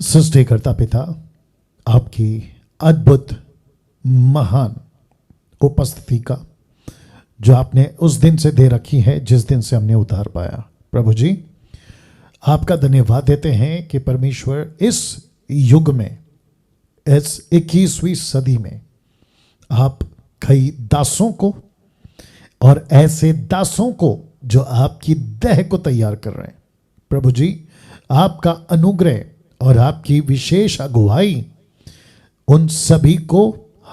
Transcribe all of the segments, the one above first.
सृष्टिकर्ता पिता, आपकी अद्भुत महान उपस्थिति का जो आपने उस दिन से दे रखी है जिस दिन से हमने उद्धार पाया, प्रभु जी आपका धन्यवाद देते हैं कि परमेश्वर इस युग में, इस 21वीं सदी में आप कई दासों को और ऐसे दासों को जो आपकी देह को तैयार कर रहे हैं, प्रभु जी आपका अनुग्रह और आपकी विशेष अगुवाई उन सभी को,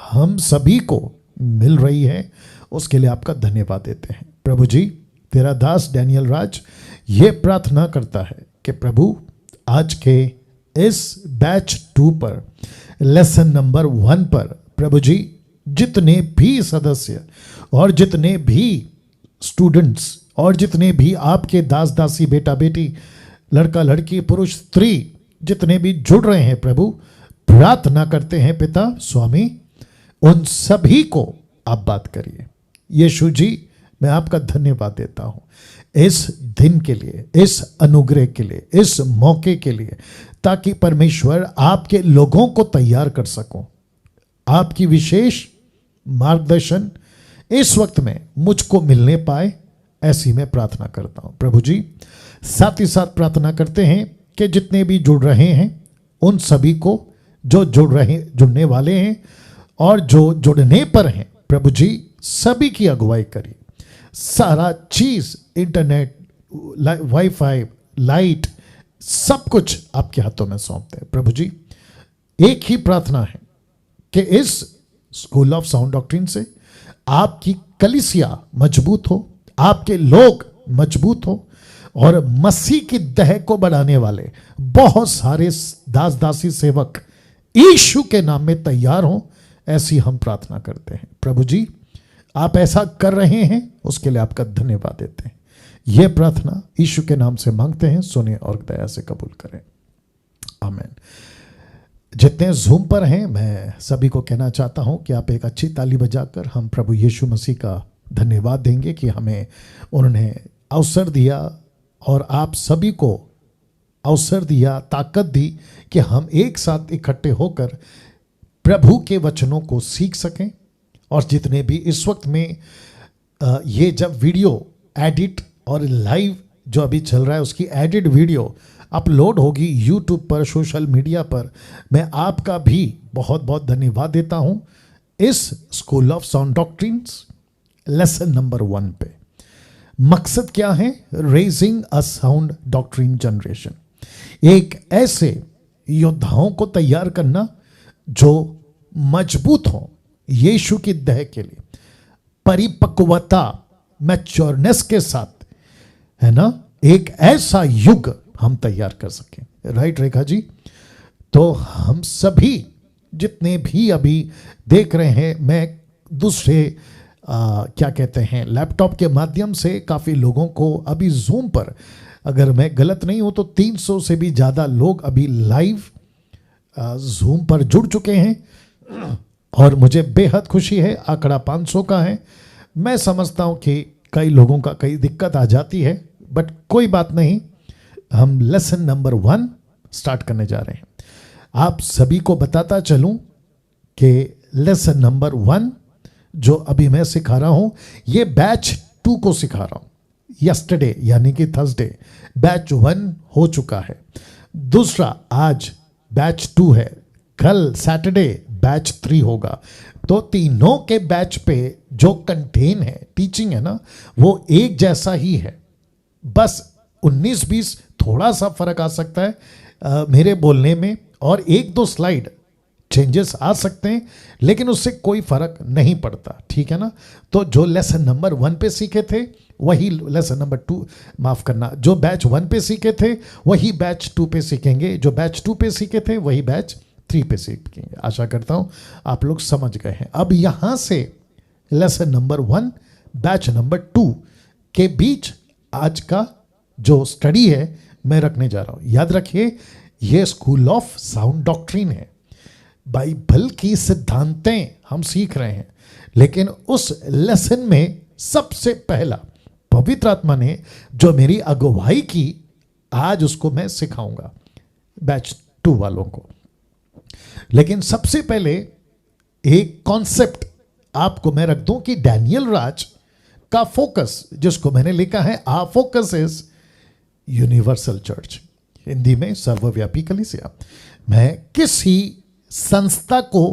हम सभी को मिल रही है, उसके लिए आपका धन्यवाद देते हैं। प्रभु जी तेरा दास डैनियल राज ये प्रार्थना करता है कि प्रभु आज के इस बैच 2 पर, लेसन नंबर 1 पर, प्रभु जी जितने भी सदस्य और जितने भी स्टूडेंट्स और जितने भी आपके दास दासी, बेटा बेटी, लड़का लड़की, पुरुष स्त्री जितने भी जुड़ रहे हैं, प्रभु प्रार्थना करते हैं पिता स्वामी उन सभी को आप बात करिए। यीशु जी मैं आपका धन्यवाद देता हूं इस दिन के लिए, इस अनुग्रह के लिए, इस मौके के लिए, ताकि परमेश्वर आपके लोगों को तैयार कर सको। आपकी विशेष मार्गदर्शन इस वक्त में मुझको मिलने पाए, ऐसी मैं प्रार्थना करता हूं प्रभु जी। साथ ही साथ प्रार्थना करते हैं कि जितने भी जुड़ रहे हैं उन सभी को, जो जुड़ने वाले हैं और जो जुड़ने पर हैं, प्रभु जी सभी की अगुवाई करिए। सारा चीज, इंटरनेट, वाईफाई, लाइट, सब कुछ आपके हाथों में सौंपते हैं प्रभु जी। एक ही प्रार्थना है कि इस स्कूल ऑफ साउंड डॉक्ट्रिन से आपकी कलीसिया मजबूत हो, आपके लोग मजबूत हो और मसीह की देह को बढ़ाने वाले बहुत सारे दास दासी सेवक यीशु के नाम में तैयार हों, ऐसी हम प्रार्थना करते हैं प्रभु जी। आप ऐसा कर रहे हैं, उसके लिए आपका धन्यवाद देते हैं। यह प्रार्थना यीशु के नाम से मांगते हैं, सुने और दया से कबूल करें, आमीन। जितने जूम पर हैं, मैं सभी को कहना चाहता हूं कि आप एक अच्छी ताली बजाकर हम प्रभु यीशु मसीह का धन्यवाद देंगे कि हमें उन्होंने अवसर दिया और आप सभी को अवसर दिया, ताकत दी कि हम एक साथ इकट्ठे होकर प्रभु के वचनों को सीख सकें। और जितने भी इस वक्त में ये जब वीडियो एडिट और लाइव जो अभी चल रहा है उसकी एडिट वीडियो अपलोड होगी यूट्यूब पर, सोशल मीडिया पर, मैं आपका भी बहुत बहुत धन्यवाद देता हूं इस school of sound doctrines lesson number 1 पे। मकसद क्या है? Raising a sound doctrine generation, एक ऐसे योद्धाओं को तैयार करना जो मजबूत हो यीशु की देह के लिए, परिपक्वता, मैच्योरनेस के साथ, है ना, एक ऐसा युग हम तैयार कर सकें। राइट रेखा जी? तो हम सभी जितने भी अभी देख रहे हैं, मैं दूसरे क्या कहते हैं, लैपटॉप के माध्यम से काफ़ी लोगों को अभी जूम पर, अगर मैं गलत नहीं हूं तो 300 से भी ज़्यादा लोग अभी लाइव जूम पर जुड़ चुके हैं और मुझे बेहद खुशी है। आंकड़ा 500 का है। मैं समझता हूं कि कई लोगों का कई दिक्कत आ जाती है, बट कोई बात नहीं, हम लेसन नंबर 1 स्टार्ट करने जा रहे हैं। आप सभी को बताता चलूं कि लेसन नंबर 1 जो अभी मैं सिखा रहा हूं, ये बैच 2 को सिखा रहा हूं। यस्टरडे यानी कि थर्सडे बैच 1 हो चुका है, दूसरा आज बैच 2 है, कल सैटरडे बैच 3 होगा। तो तीनों के बैच पे जो कंटेन है, टीचिंग है ना, वो एक जैसा ही है, बस 19-20 थोड़ा सा फर्क आ सकता है मेरे बोलने में, और 1-2 स्लाइड चेंजेस आ सकते हैं, लेकिन उससे कोई फर्क नहीं पड़ता, ठीक है ना। तो जो लेसन नंबर 1 पे सीखे थे वही लेसन नंबर 2, माफ करना, जो बैच 1 पे सीखे थे वही बैच 2 पे सीखेंगे, जो बैच 2 पे सीखे थे वही बैच 3 पे सीखेंगे। आशा करता हूं आप लोग समझ गए हैं। अब यहां से लेसन नंबर 1 बैच नंबर 2 के बीच आज का जो स्टडी है मैं रखने जा रहा हूं। याद रखिए, यह स्कूल ऑफ साउंड डॉक्ट्रिन है, बाइबल की सिद्धांतें हम सीख रहे हैं, लेकिन उस लेसन में सबसे पहला पवित्र आत्मा ने जो मेरी अगुवाई की, आज उसको मैं सिखाऊंगा। बैच 2 वालों को। लेकिन सबसे पहले एक कॉन्सेप्ट आपको मैं रख दूं कि डैनियल राज का फोकस, जिसको मैंने लिखा है a focus is universal church, Hindi में सर्वव्यापी कलीसिया। मैं किसी संस्था को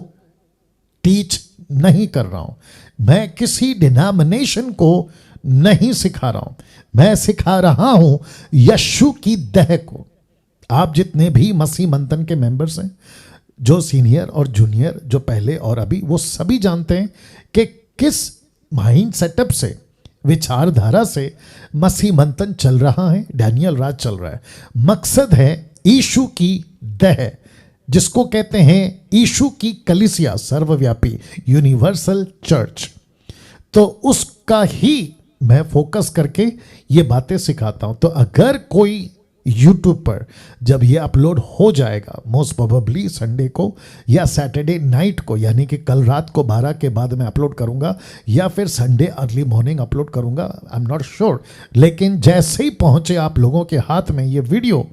टीच नहीं कर रहा हूं, मैं किसी डिनोमिनेशन को नहीं सिखा रहा हूं, मैं सिखा रहा हूं यीशु की देह को। आप जितने भी मसीह मंथन के मेंबर्स हैं, जो सीनियर और जूनियर, जो पहले और अभी, वो सभी जानते हैं कि किस माइंड सेटअप से, विचारधारा से मसीह मंथन चल रहा है, डैनियल राज चल रहा है। मकसद है यीशु की देह, जिसको कहते हैं यीशु की कलीसिया, सर्वव्यापी यूनिवर्सल चर्च। तो उसका ही मैं फोकस करके ये बातें सिखाता हूं। तो अगर कोई यूट्यूब पर जब ये अपलोड हो जाएगा, मोस्ट प्रोबेबली संडे को या सैटरडे नाइट को, यानी कि कल रात को 12 के बाद मैं अपलोड करूंगा, या फिर संडे अर्ली मॉर्निंग अपलोड करूंगा, आई एम नॉट श्योर। लेकिन जैसे ही पहुंचे आप लोगों के हाथ में ये वीडियो,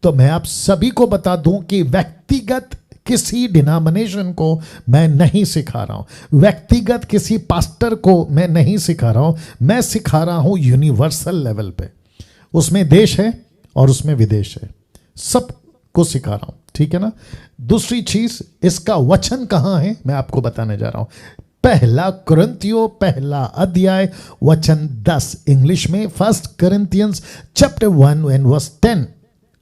तो मैं आप सभी को बता दूं कि व्यक्तिगत किसी डिनोमिनेशन को मैं नहीं सिखा रहा हूं, व्यक्तिगत किसी पास्टर को मैं नहीं सिखा रहा हूं, मैं सिखा रहा हूं यूनिवर्सल लेवल पे। उसमें देश है और उसमें विदेश है, सबको सिखा रहा हूं, ठीक है ना। दूसरी चीज, इसका वचन कहां है मैं आपको बताने जा रहा हूं। पहला कुरिन्थियों पहला अध्याय वचन 10, इंग्लिश में 1 Corinthians chapter 1 and verse 10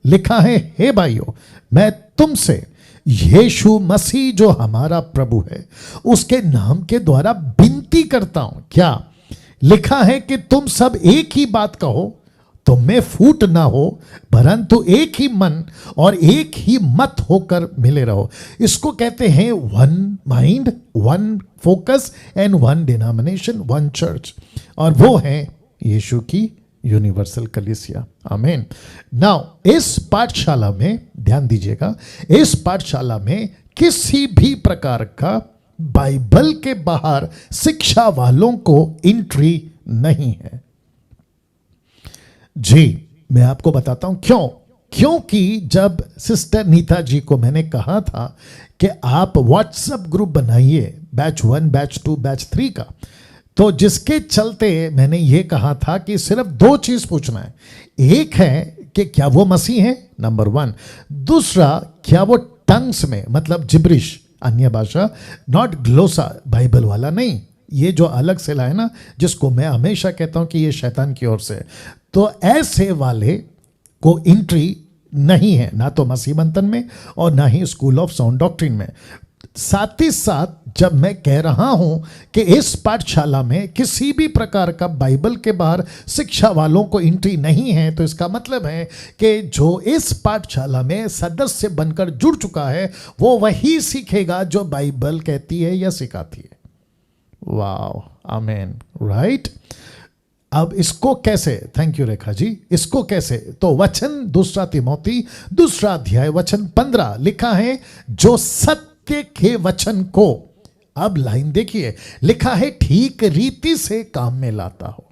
लिखा है, हे भाइयों, मैं तुमसे यीशु मसीह जो हमारा प्रभु है उसके नाम के द्वारा विनती करता हूं। क्या लिखा है कि तुम सब एक ही बात कहो, तुम में फूट ना हो, परंतु एक ही मन और एक ही मत होकर मिले रहो। इसको कहते हैं one mind, one focus and one denomination, one church, और वो है यीशु की यूनिवर्सल कलीसिया। आमीन। नाउ इस पाठशाला में ध्यान दीजिएगा, इस पाठशाला में किसी भी प्रकार का बाइबल के बाहर शिक्षा वालों को एंट्री नहीं है। जी, मैं आपको बताता हूं क्यों। क्योंकि जब सिस्टर नीता जी को मैंने कहा था कि आप व्हाट्सएप ग्रुप बनाइए, बैच 1, बैच 2, बैच 3 का, तो जिसके चलते मैंने ये कहा था कि सिर्फ 2 चीज पूछना है। एक है कि क्या वो मसीह है, नंबर 1। दूसरा, क्या वो टंग्स में, मतलब जिब्रिश, अन्य भाषा, नॉट ग्लोसा, बाइबल वाला नहीं, ये जो अलग से लाए ना, जिसको मैं हमेशा कहता हूं कि ये शैतान की ओर से, तो ऐसे वाले को एंट्री नहीं है, ना तो मसीह मंथन में और ना ही स्कूल ऑफ साउंड डॉक्ट्रिन में। साथ ही साथ जब मैं कह रहा हूं कि इस पाठशाला में किसी भी प्रकार का बाइबल के बाहर शिक्षा वालों को एंट्री नहीं है, तो इसका मतलब है कि जो इस पाठशाला में सदस्य बनकर जुड़ चुका है वो वही सीखेगा जो बाइबल कहती है या सिखाती है। वाह, आमीन, राइट। अब इसको कैसे, थैंक यू रेखा जी, इसको कैसे, तो वचन 2 तिमोथी 2 अध्याय वचन 15 लिखा है, जो सत्य के वचन को, अब लाइन देखिए, लिखा है ठीक रीति से काम में लाता हो।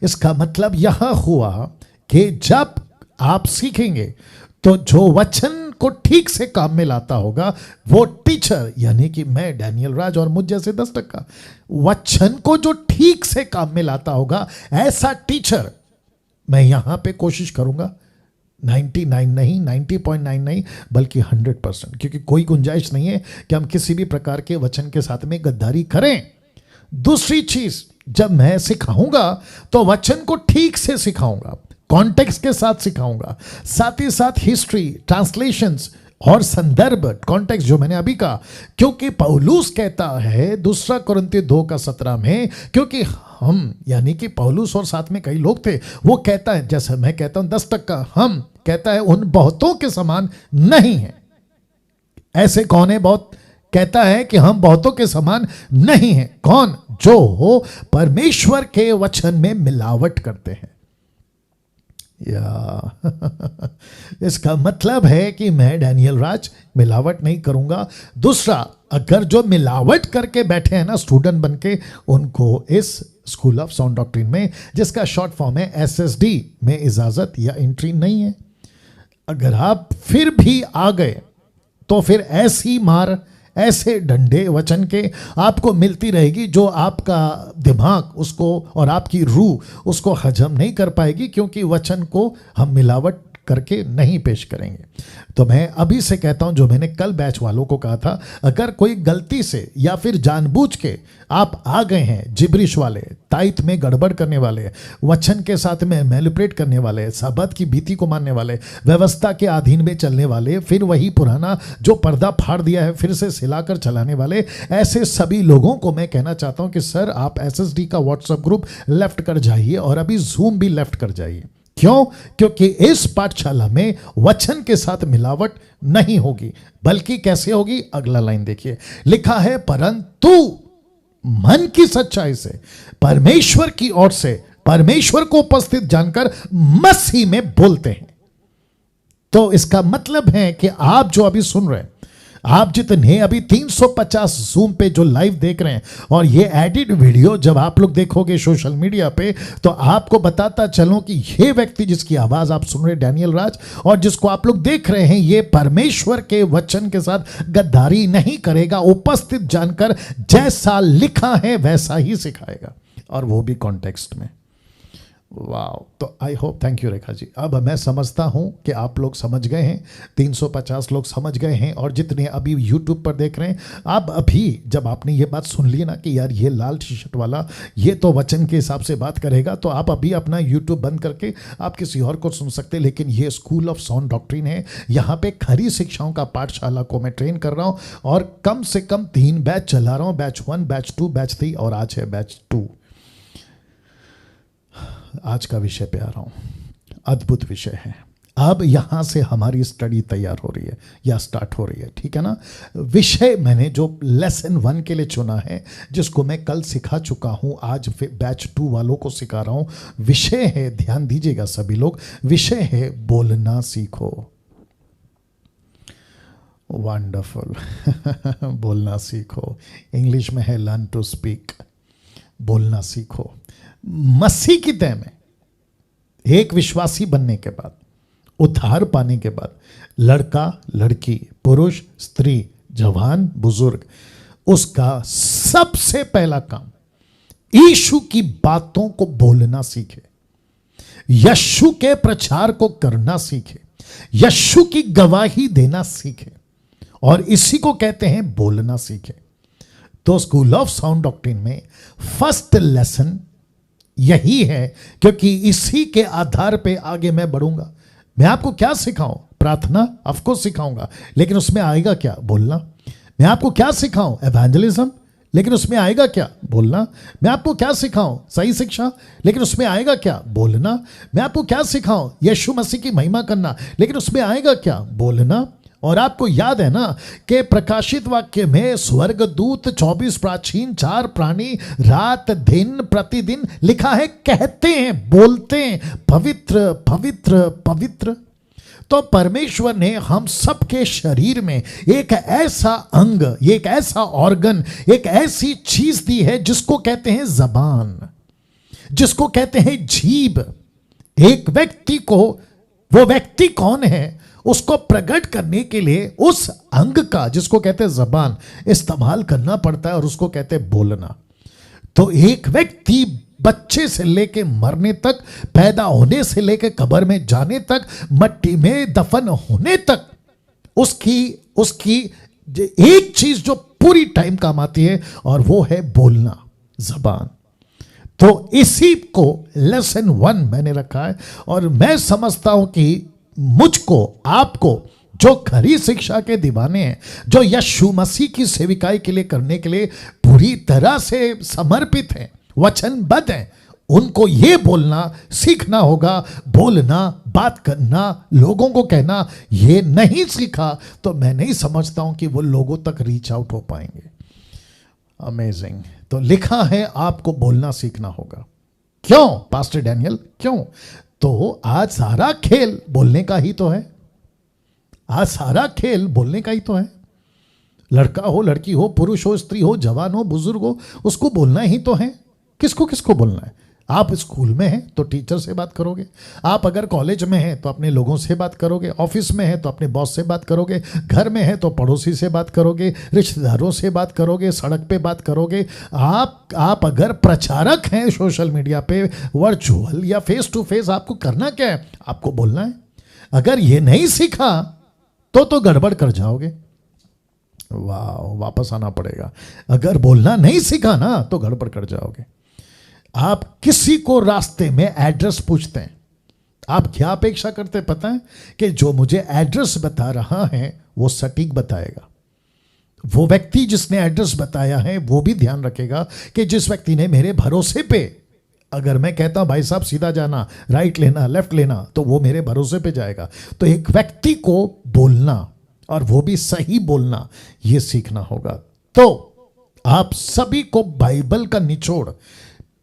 इसका मतलब यह हुआ कि जब आप सीखेंगे तो जो वचन को ठीक से काम में लाता होगा वो टीचर, यानी कि मैं डैनियल राज और मुझ जैसे 10% वचन को जो ठीक से काम में लाता होगा, ऐसा टीचर मैं यहां पे कोशिश करूंगा 99 नहीं, 90.9 नहीं, बल्कि 100%, क्योंकि कोई गुंजाइश नहीं है कि हम किसी भी प्रकार के वचन के साथ में गद्दारी करें। दूसरी चीज, जब मैं सिखाऊंगा तो वचन को ठीक से सिखाऊंगा, कॉन्टेक्स्ट के साथ सिखाऊंगा, साथ ही साथ हिस्ट्री, ट्रांसलेशंस और संदर्भ, कॉन्टेक्स्ट जो मैंने अभी कहा, क्योंकि पौलुस कहता है 2 कुरिन्थियों 2:17 में, क्योंकि हम, यानी कि पौलुस और साथ में कई लोग थे, वो कहता है, जैसे मैं कहता हूं 10%, हम कहता है उन बहुतों के समान नहीं है। ऐसे कौन है बहुत? कहता है कि हम बहुतों के समान नहीं है। कौन? जो हो परमेश्वर के वचन में मिलावट करते हैं। या इसका मतलब है कि मैं डैनियल राज मिलावट नहीं करूंगा। दूसरा, अगर जो मिलावट करके बैठे हैं ना स्टूडेंट बनके, उनको इस स्कूल ऑफ साउंड डॉक्ट्रिन में, जिसका शॉर्ट फॉर्म है SSD, में इजाजत या एंट्री नहीं है। अगर आप फिर भी आ गए तो फिर ऐसी मार, ऐसे डंडे वचन के आपको मिलती रहेगी जो आपका दिमाग उसको और आपकी रूह उसको हजम नहीं कर पाएगी, क्योंकि वचन को हम मिलावट करके नहीं पेश करेंगे। तो मैं अभी से कहता हूं, जो मैंने कल बैच वालों को कहा था, अगर कोई गलती से या फिर जानबूझ के आप आ गए हैं, जिब्रिश वाले, ताइथ में गड़बड़ करने वाले, वचन के साथ में मैनिपुलेट करने वाले, साबत की भीति को मानने वाले, व्यवस्था के अधीन में चलने वाले, फिर वही पुराना जो पर्दा फाड़ दिया है फिर से सिलाकर चलाने वाले, ऐसे सभी लोगों को मैं कहना चाहता हूं कि सर आप एसएसडी का व्हाट्सएप ग्रुप लेफ्ट कर जाइए और अभी जूम भी लेफ्ट कर जाइए। क्यों? क्योंकि इस पाठशाला में वचन के साथ मिलावट नहीं होगी, बल्कि कैसे होगी? अगला लाइन देखिए, लिखा है परंतु मन की सच्चाई से, परमेश्वर की ओर से, परमेश्वर को उपस्थित जानकर मसीह में बोलते हैं। तो इसका मतलब है कि आप जो अभी सुन रहे हैं, आप जितने अभी 350 जूम पे जो लाइव देख रहे हैं, और ये एडिट वीडियो जब आप लोग देखोगे सोशल मीडिया पे, तो आपको बताता चलूं कि ये व्यक्ति जिसकी आवाज आप सुन रहे हैं, डैनियल राज, और जिसको आप लोग देख रहे हैं, ये परमेश्वर के वचन के साथ गद्दारी नहीं करेगा, उपस्थित जानकर जैसा लिखा है वैसा ही सिखाएगा, और वो भी कॉन्टेक्स्ट में। वाह! तो I hope, thank you Rekha ji. अब मैं समझता हूं कि आप लोग समझ गए हैं, 350 लोग समझ गए हैं, और जितने अभी यूट्यूब पर देख रहे हैं, आप अभी जब आपने ये बात सुन ली ना कि यार ये लाल टी शर्ट वाला ये तो वचन के हिसाब से बात करेगा, तो आप अभी अपना यूट्यूब बंद करके आप किसी और को सुन सकते हैं। लेकिन ये स्कूल ऑफ साउंड डॉक्ट्रिन है, यहाँ पे खरी शिक्षाओं का पाठशाला को मैं ट्रेन कर रहा हूँ, और कम से कम 3 बैच चला रहा हूँ, बैच 1, बैच 2, बैच 3, और आज है बैच 2। आज का विषय पे आ रहा हूं, अद्भुत विषय है। अब यहां से हमारी स्टडी तैयार हो रही है या स्टार्ट हो रही है, ठीक है ना। विषय मैंने जो लेसन 1 के लिए चुना है, जिसको मैं कल सिखा चुका हूं, आज बैच 2 वालों को सिखा रहा हूं। विषय है, ध्यान दीजिएगा सभी लोग, विषय है बोलना सीखो। वंडरफुल बोलना सीखो, इंग्लिश में है लर्न टू स्पीक। बोलना सीखो। मसीह की तय में एक विश्वासी बनने के बाद, उद्धार पाने के बाद, लड़का लड़की, पुरुष स्त्री, जवान बुजुर्ग, उसका सबसे पहला काम यीशु की बातों को बोलना सीखे, यीशु के प्रचार को करना सीखे, यीशु की गवाही देना सीखे, और इसी को कहते हैं बोलना सीखे। तो स्कूल ऑफ साउंड डॉक्ट्रिन में फर्स्ट लेसन यही है, क्योंकि इसी के आधार पे आगे मैं बढ़ूंगा। मैं आपको क्या सिखाऊं? प्रार्थना ऑफ कोर्स सिखाऊंगा, लेकिन उसमें आएगा क्या? बोलना। मैं आपको क्या सिखाऊं? एवेंजलिज्म, लेकिन उसमें आएगा क्या? बोलना। मैं आपको क्या सिखाऊं? सही शिक्षा, लेकिन उसमें आएगा क्या? बोलना। मैं आपको क्या सिखाऊं? यीशु मसीह की महिमा करना, लेकिन उसमें आएगा क्या? बोलना। और आपको याद है ना कि प्रकाशित वाक्य में स्वर्गदूत, 24 प्राचीन, 4 प्राणी रात दिन प्रतिदिन लिखा है, कहते हैं, बोलते हैं, पवित्र पवित्र पवित्र। तो परमेश्वर ने हम सबके शरीर में एक ऐसा अंग, एक ऐसा ऑर्गन, एक ऐसी चीज दी है जिसको कहते हैं जबान, जिसको कहते हैं जीभ। एक व्यक्ति को, वो व्यक्ति कौन है, उसको प्रकट करने के लिए उस अंग का, जिसको कहते हैं जबान, इस्तेमाल करना पड़ता है, और उसको कहते हैं बोलना। तो एक व्यक्ति बच्चे से लेके मरने तक, पैदा होने से लेके कब्र में जाने तक, मट्टी में दफन होने तक, उसकी एक चीज जो पूरी टाइम काम आती है, और वो है बोलना, जबान। तो इसी को लेसन 1 मैंने रखा है, और मैं समझता हूं कि मुझको, आपको, जो खरी शिक्षा के दीवाने हैं, जो यीशु मसीह की सेविकाई के लिए करने के लिए पूरी तरह से समर्पित हैं, वचनबद्ध हैं, उनको ये बोलना सीखना होगा। बोलना, बात करना, लोगों को कहना, ये नहीं सीखा तो मैं नहीं समझता हूं कि वो लोगों तक रीच आउट हो पाएंगे। अमेजिंग। तो लिखा है आपको बोलना सीखना होगा। क्यों पास्टर डैनियल, क्यों? तो आज सारा खेल बोलने का ही तो है। आज सारा खेल बोलने का ही तो है। लड़का हो, लड़की हो, पुरुष हो, स्त्री हो, जवान हो, बुजुर्ग हो, उसको बोलना ही तो है। किसको किसको बोलना है? आप स्कूल में हैं तो टीचर से बात करोगे, आप अगर कॉलेज में हैं तो अपने लोगों से बात करोगे, ऑफिस में हैं तो अपने बॉस से बात करोगे, घर में हैं तो पड़ोसी से बात करोगे, रिश्तेदारों से बात करोगे, सड़क पे बात करोगे। आप अगर प्रचारक हैं सोशल मीडिया पे वर्चुअल या फेस टू फेस, आपको करना क्या है? आपको बोलना है। अगर ये नहीं सीखा तो गड़बड़ कर जाओगे। वाह, वापस आना पड़ेगा। अगर बोलना नहीं सीखा ना तो गड़बड़ कर जाओगे। आप किसी को रास्ते में एड्रेस पूछते हैं, आप क्या अपेक्षा करते हैं पता है? कि जो मुझे एड्रेस बता रहा है वो सटीक बताएगा। वो व्यक्ति जिसने एड्रेस बताया है वो भी ध्यान रखेगा कि जिस व्यक्ति ने मेरे भरोसे पे, अगर मैं कहता हूं भाई साहब सीधा जाना, राइट लेना, लेफ्ट लेना, तो वो मेरे भरोसे पे जाएगा। तो एक व्यक्ति को बोलना और वो भी सही बोलना, ये सीखना होगा। तो आप सभी को बाइबल का निचोड़,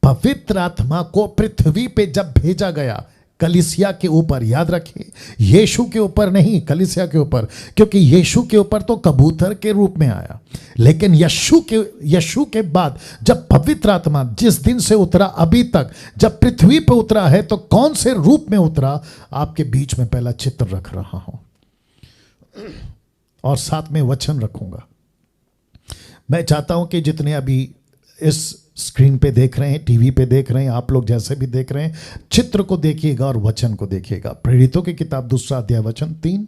पवित्र आत्मा को पृथ्वी पे जब भेजा गया कलीसिया के ऊपर, याद रखिए यीशु के ऊपर नहीं, कलीसिया के ऊपर, क्योंकि यीशु के ऊपर तो कबूतर के रूप में आया, लेकिन यीशु के बाद जब पवित्र आत्मा जिस दिन से उतरा अभी तक जब पृथ्वी पे उतरा है, तो कौन से रूप में उतरा? आपके बीच में पहला चित्र रख रहा हूं और साथ में वचन रखूंगा। मैं चाहता हूं कि जितने अभी इस स्क्रीन पे देख रहे हैं, टीवी पे देख रहे हैं, आप लोग जैसे भी देख रहे हैं, चित्र को देखिएगा और वचन को देखिएगा। प्रेरितों की किताब 2 अध्याय वचन 3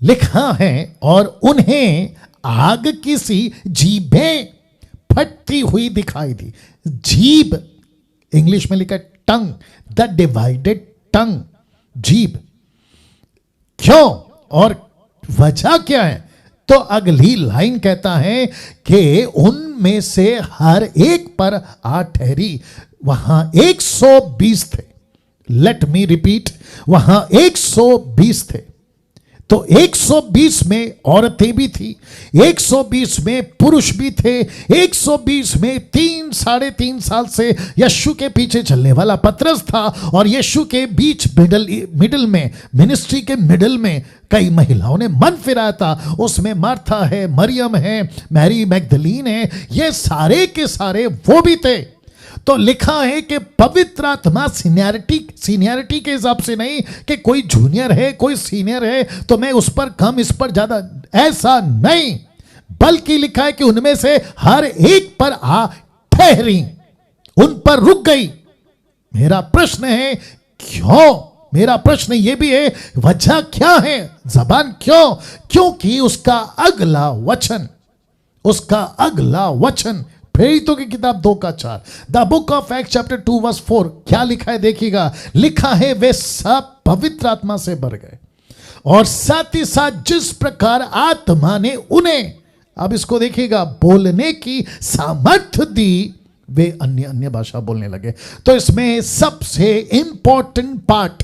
लिखा है, और उन्हें आग की सी जीभें फटती हुई दिखाई दी। जीभ इंग्लिश में लिखा टंग, द डिवाइडेड टंग, जीभ। क्यों और वजह क्या है? तो अगली लाइन कहता है कि उनमें से हर एक पर आ ठहरी। वहां 120 थे। लेट मी रिपीट, वहां 120 थे। तो 120 में औरतें भी थी, 120 में पुरुष भी थे, 120 में 3-3.5 साल से यीशु के पीछे चलने वाला पतरस था, और यीशु के बीच मिडिल में, मिनिस्ट्री के मिडिल में कई महिलाओं ने मन फिराया था। उसमें मार्था है, मरियम है, मैरी मैगदलीन है, ये सारे के सारे वो भी थे। तो लिखा है कि पवित्र आत्मा सीनियरिटी के हिसाब से नहीं कि कोई जूनियर है, कोई सीनियर है तो मैं उस पर कम, इस पर ज्यादा, ऐसा नहीं, बल्कि लिखा है कि उनमें से हर एक पर आ ठहरी, उन पर रुक गई। मेरा प्रश्न है क्यों? मेरा प्रश्न यह भी है वजह क्या है? जबान क्यों? क्योंकि उसका अगला वचन प्रेरितों की किताब 2:4, the book of act chapter 2:4 क्या लिखा है देखिएगा। लिखा है वे सब पवित्र आत्मा से भर गए, और साथ ही साथ जिस प्रकार आत्मा ने उन्हें, अब इसको देखिएगा, बोलने की सामर्थ्य दी, वे अन्य भाषा बोलने लगे। तो इसमें सबसे इंपॉर्टेंट पार्ट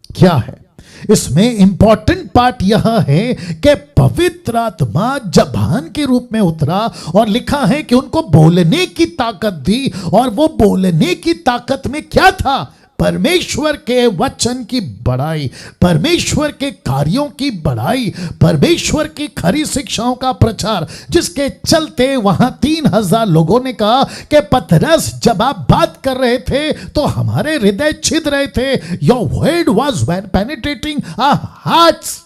क्या है? इसमें इंपॉर्टेंट पार्ट यह है कि पवित्र आत्मा जबान के रूप में उतरा, और लिखा है कि उनको बोलने की ताकत दी। और वो बोलने की ताकत में क्या था? परमेश्वर के वचन की बड़ाई, परमेश्वर के कार्यों की बड़ाई, परमेश्वर की खरी शिक्षाओं का प्रचार, जिसके चलते वहां 3000 लोगों ने कहा कि पतरस जब आप बात कर रहे थे तो हमारे हृदय छिद रहे थे। Your word was penetrating our hearts.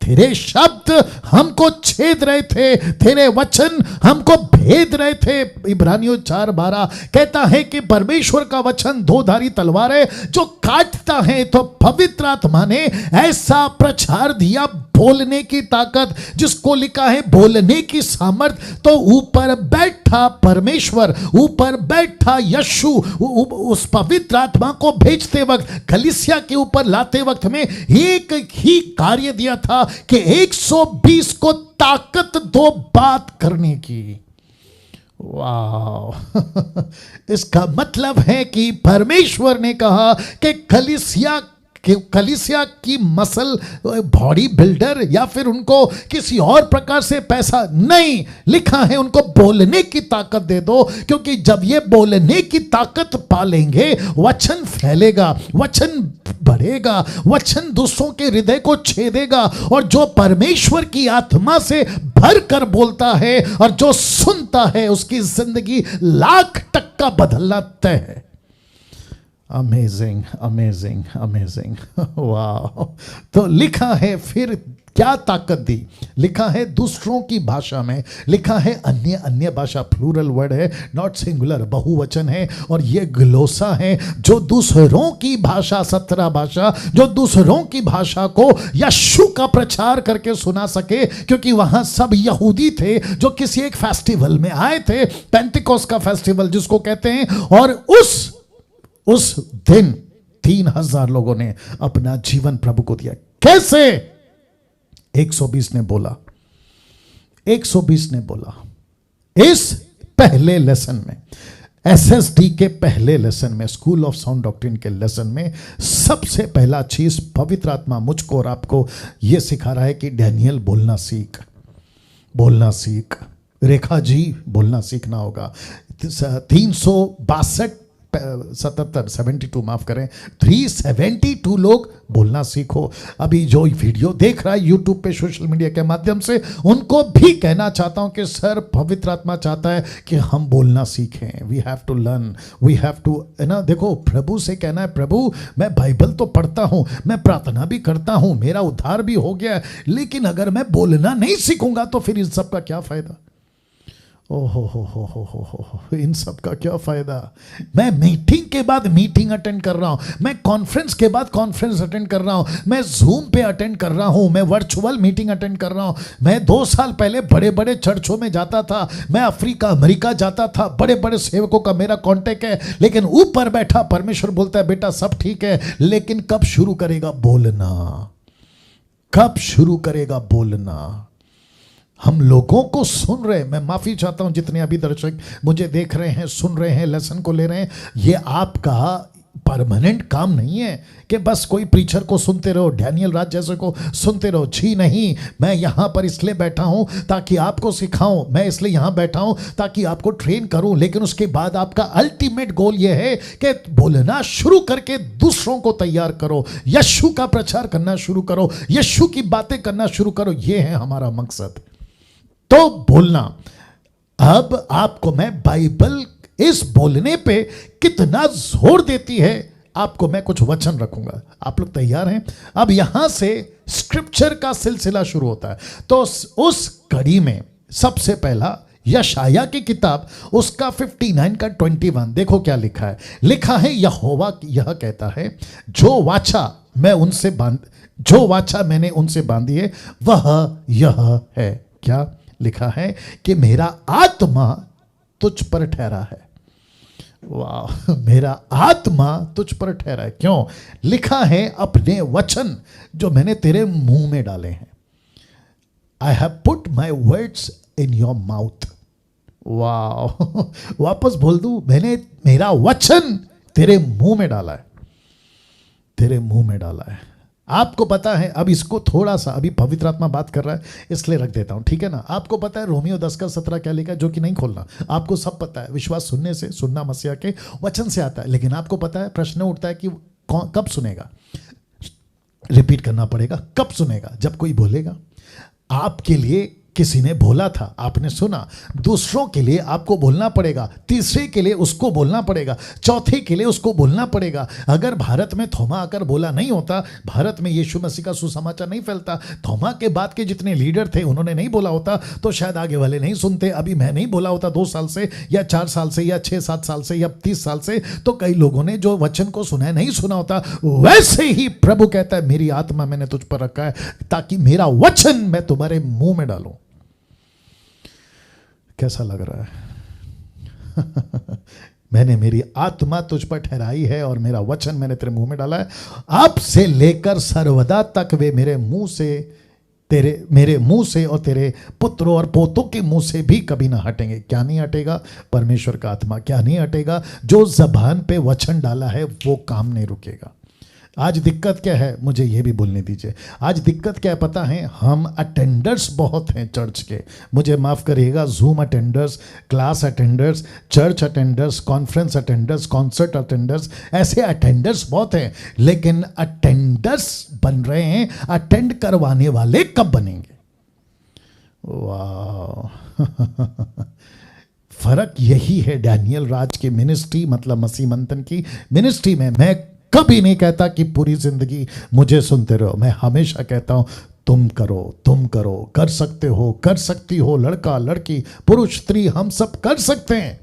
तेरे शब्द हमको छेद रहे थे, तेरे वचन हमको भेद रहे थे। इब्रानियों 4:12 कहता है कि परमेश्वर का वचन 2-धारी तलवार है जो काटता है। तो पवित्र आत्मा ने ऐसा प्रचार दिया, बोलने की ताकत, जिसको लिखा है बोलने की सामर्थ। तो ऊपर बैठा परमेश्वर, ऊपर बैठा यीशु, उस पवित्र आत्मा को भेजते वक्त, कलीसिया के ऊपर लाते वक्त में एक ही कार्य दिया था कि 120 को ताकत दो बात करने की। वाह इसका मतलब है कि परमेश्वर ने कहा कि कलीसिया की मसल बॉडी बिल्डर या फिर उनको किसी और प्रकार से पैसा नहीं, लिखा है उनको बोलने की ताकत दे दो। क्योंकि जब ये बोलने की ताकत पालेंगे, वचन फैलेगा, वचन बढ़ेगा, वचन दूसरों के हृदय को छेदेगा। और जो परमेश्वर की आत्मा से भर कर बोलता है और जो सुनता है, उसकी जिंदगी 1,00,000% बदलना तय है। अमेजिंग अमेजिंग अमेजिंग वाह। तो लिखा है फिर क्या ताकत दी, लिखा है दूसरों की भाषा में, लिखा है अन्य अन्य भाषा, प्लूरल वर्ड है नॉट सिंगुलर, बहुवचन है, और ये ग्लोसा है जो दूसरों की भाषा, 17 भाषा, जो दूसरों की भाषा को यीशु का प्रचार करके सुना सके, क्योंकि वहां सब यहूदी थे जो किसी एक फेस्टिवल में आए थे, पेंटिकोस्ट का फेस्टिवल जिसको कहते हैं, और उस दिन 3000 लोगों ने अपना जीवन प्रभु को दिया। कैसे? 120 ने बोला, 120 ने बोला। इस पहले लेसन में, एसएसडी के पहले लेसन में, स्कूल ऑफ साउंड डॉक्ट्रिन के लेसन में, सबसे पहला चीज पवित्र आत्मा मुझको और आपको यह सिखा रहा है कि डैनियल बोलना सीख, बोलना सीख। रेखा जी बोलना सीखना होगा। 72 माफ करें, 372 लोग बोलना सीखो। अभी जो वीडियो देख रहा है यूट्यूब पे, सोशल मीडिया के माध्यम से, उनको भी कहना चाहता हूं कि सर पवित्र आत्मा चाहता है कि हम बोलना सीखें। We have to learn, we have to, है ना। देखो, प्रभु से कहना है, प्रभु मैं बाइबल तो पढ़ता हूं, मैं प्रार्थना भी करता हूं, मेरा उद्धार भी हो गया है, लेकिन अगर मैं बोलना नहीं सीखूंगा तो फिर इन सब का क्या फायदा? ओहो, इन सब का क्या फायदा? मैं मीटिंग के बाद मीटिंग अटेंड कर रहा हूं, मैं कॉन्फ्रेंस के बाद कॉन्फ्रेंस अटेंड कर रहा हूं, मैं जूम पे अटेंड कर रहा हूं, मैं वर्चुअल मीटिंग अटेंड कर रहा हूं। मैं 2 साल पहले बड़े बड़े चर्चों में जाता था, मैं अफ्रीका अमेरिका जाता था, बड़े बड़े सेवकों का मेरा कांटेक्ट है, लेकिन ऊपर बैठा परमेश्वर बोलता है बेटा सब ठीक है, लेकिन कब शुरू करेगा बोलना? कब शुरू करेगा बोलना? हम लोगों को सुन रहे, मैं माफी चाहता हूं जितने अभी दर्शक मुझे देख रहे हैं, सुन रहे हैं, लेसन को ले रहे हैं, ये आपका परमानेंट काम नहीं है कि बस कोई प्रीचर को सुनते रहो, डैनियल राज जैसे को सुनते रहो। जी नहीं, मैं यहां पर इसलिए बैठा हूं ताकि आपको सिखाऊं, मैं इसलिए यहां बैठा हूं ताकि आपको ट्रेन करूं, लेकिन उसके बाद आपका अल्टीमेट गोल यह है कि बोलना शुरू करके दूसरों को तैयार करो, यीशु का प्रचार करना शुरू करो, यीशु की बातें करना शुरू करो। यह है हमारा मकसद। तो बोलना। अब आपको मैं बाइबल इस बोलने पे कितना जोर देती है, आपको मैं कुछ वचन रखूंगा। आप लोग तैयार हैं? अब यहां से स्क्रिप्चर का सिलसिला शुरू होता है। तो उस कड़ी में सबसे पहला यशाया की किताब, उसका 59 का 21, देखो क्या लिखा है। लिखा है यहोवा यह कहता है, जो वाचा मैंने उनसे बांधी है वह यह है। क्या लिखा है? कि मेरा आत्मा तुझ पर ठहरा है। वाह, मेरा आत्मा तुझ पर ठहरा है। क्यों? लिखा है अपने वचन जो मैंने तेरे मुंह में डाले हैं। I have put my words in your mouth. वाह, वापस बोल दूं, मैंने मेरा वचन तेरे मुंह में डाला है, तेरे मुंह में डाला है। आपको पता है, अब इसको थोड़ा सा, अभी पवित्र आत्मा बात कर रहा है इसलिए रख देता हूं, ठीक है ना। आपको पता है रोमियो 10 का 17 क्या लिखा है, जो कि नहीं खोलना, आपको सब पता है। विश्वास सुनने से, सुनना मसीहा के वचन से आता है, लेकिन आपको पता है, प्रश्न उठता है कि कब सुनेगा? रिपीट करना पड़ेगा। कब सुनेगा? जब कोई बोलेगा। आपके लिए किसी ने बोला था, आपने सुना। दूसरों के लिए आपको बोलना पड़ेगा, तीसरे के लिए उसको बोलना पड़ेगा, चौथे के लिए उसको बोलना पड़ेगा। अगर भारत में थोमा आकर बोला नहीं होता, भारत में यीशु मसीह का सुसमाचार नहीं फैलता, थोमा के बाद के जितने लीडर थे उन्होंने नहीं बोला होता, तो शायद आगे वाले नहीं सुनते। अभी मैं नहीं बोला होता 2 साल से या 4 साल से या 6-7 साल से या 30 साल से, तो कई लोगों ने जो वचन को सुना है नहीं सुना होता। वैसे ही प्रभु कहता है, मेरी आत्मा मैंने तुझ पर रखा है ताकि मेरा वचन मैं तुम्हारे मुंह में डालूं। कैसा लग रहा है? मैंने मेरी आत्मा तुझ पर ठहराई है और मेरा वचन मैंने तेरे मुंह में डाला है। अब से लेकर सर्वदा तक वे मेरे मुंह से और तेरे पुत्रों और पोतों के मुंह से भी कभी ना हटेंगे। क्या नहीं हटेगा? परमेश्वर का आत्मा। क्या नहीं हटेगा? जो जबान पे वचन डाला है वो काम नहीं रुकेगा। आज दिक्कत क्या है, मुझे ये भी बोलने दीजिए। आज दिक्कत क्या है पता है? हम अटेंडर्स बहुत हैं चर्च के, मुझे माफ़ करिएगा, zoom attenders, class attenders, church attenders, conference attenders, concert attenders, ऐसे अटेंडर्स बहुत हैं, लेकिन अटेंडर्स बन रहे हैं, अटेंड करवाने वाले कब बनेंगे? वाह फर्क यही है डैनियल राज की मिनिस्ट्री मतलब मसीह मंथन की मिनिस्ट्री में। मैं कभी नहीं कहता कि पूरी जिंदगी मुझे सुनते रहो, मैं हमेशा कहता हूं तुम करो, कर सकते हो, कर सकती हो, लड़का लड़की पुरुष स्त्री हम सब कर सकते हैं।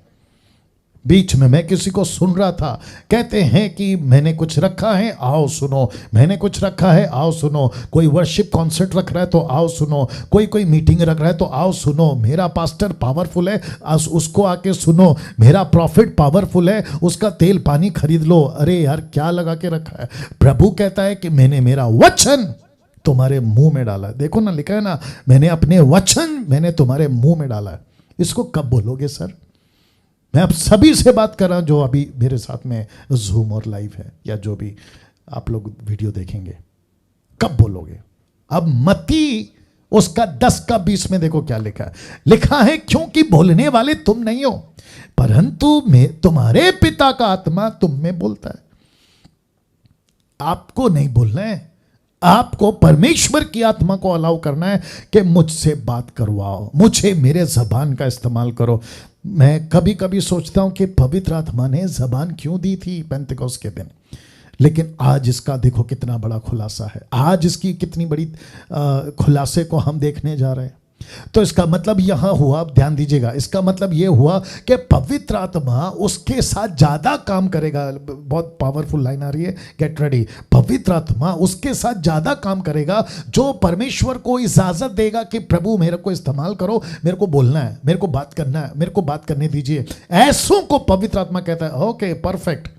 बीच में मैं किसी को सुन रहा था, कहते हैं कि मैंने कुछ रखा है आओ सुनो, मैंने कुछ रखा है आओ सुनो, कोई वर्शिप कॉन्सर्ट रख रहा है तो आओ सुनो, कोई मीटिंग रख रहा है तो आओ सुनो, मेरा पास्टर पावरफुल है उसको आके सुनो, मेरा प्रॉफिट पावरफुल है उसका तेल पानी खरीद लो। अरे यार क्या लगा के रखा है? प्रभु कहता है कि मैंने मेरा वचन तुम्हारे मुंह में डाला है। देखो ना, लिखा है ना, मैंने अपने वचन मैंने तुम्हारे मुंह में डाला है। इसको कब बोलोगे सर? मैं आप सभी से बात कर रहा हूं जो अभी मेरे साथ में जूम और लाइव है या जो भी आप लोग वीडियो देखेंगे, कब बोलोगे? अब मत्ती उसका 10 का 20 में देखो क्या लिखा है। लिखा है क्योंकि बोलने वाले तुम नहीं हो परंतु मैं तुम्हारे पिता का आत्मा तुम में बोलता है। आपको नहीं बोलना है, आपको परमेश्वर की आत्मा को अलाउ करना है कि मुझसे बात करवाओ, मुझे मेरे जबान का इस्तेमाल करो। मैं कभी कभी सोचता हूं कि पवित्र आत्मा ने जबान क्यों दी थी पेंतेकोस्त के दिन, लेकिन आज इसका देखो कितना बड़ा खुलासा है। आज इसकी कितनी बड़ी खुलासे को हम देखने जा रहे हैं। तो इसका मतलब यहां हुआ, ध्यान दीजिएगा, इसका मतलब यह हुआ कि पवित्र आत्मा उसके साथ ज्यादा काम करेगा। बहुत पावरफुल लाइन आ रही है, गेट रेडी। पवित्र आत्मा उसके साथ ज्यादा काम करेगा जो परमेश्वर को इजाजत देगा कि प्रभु मेरे को इस्तेमाल करो, मेरे को बोलना है, मेरे को बात करना है, मेरे को बात करने दीजिए। ऐसों को पवित्र आत्मा कहता है ओके परफेक्ट।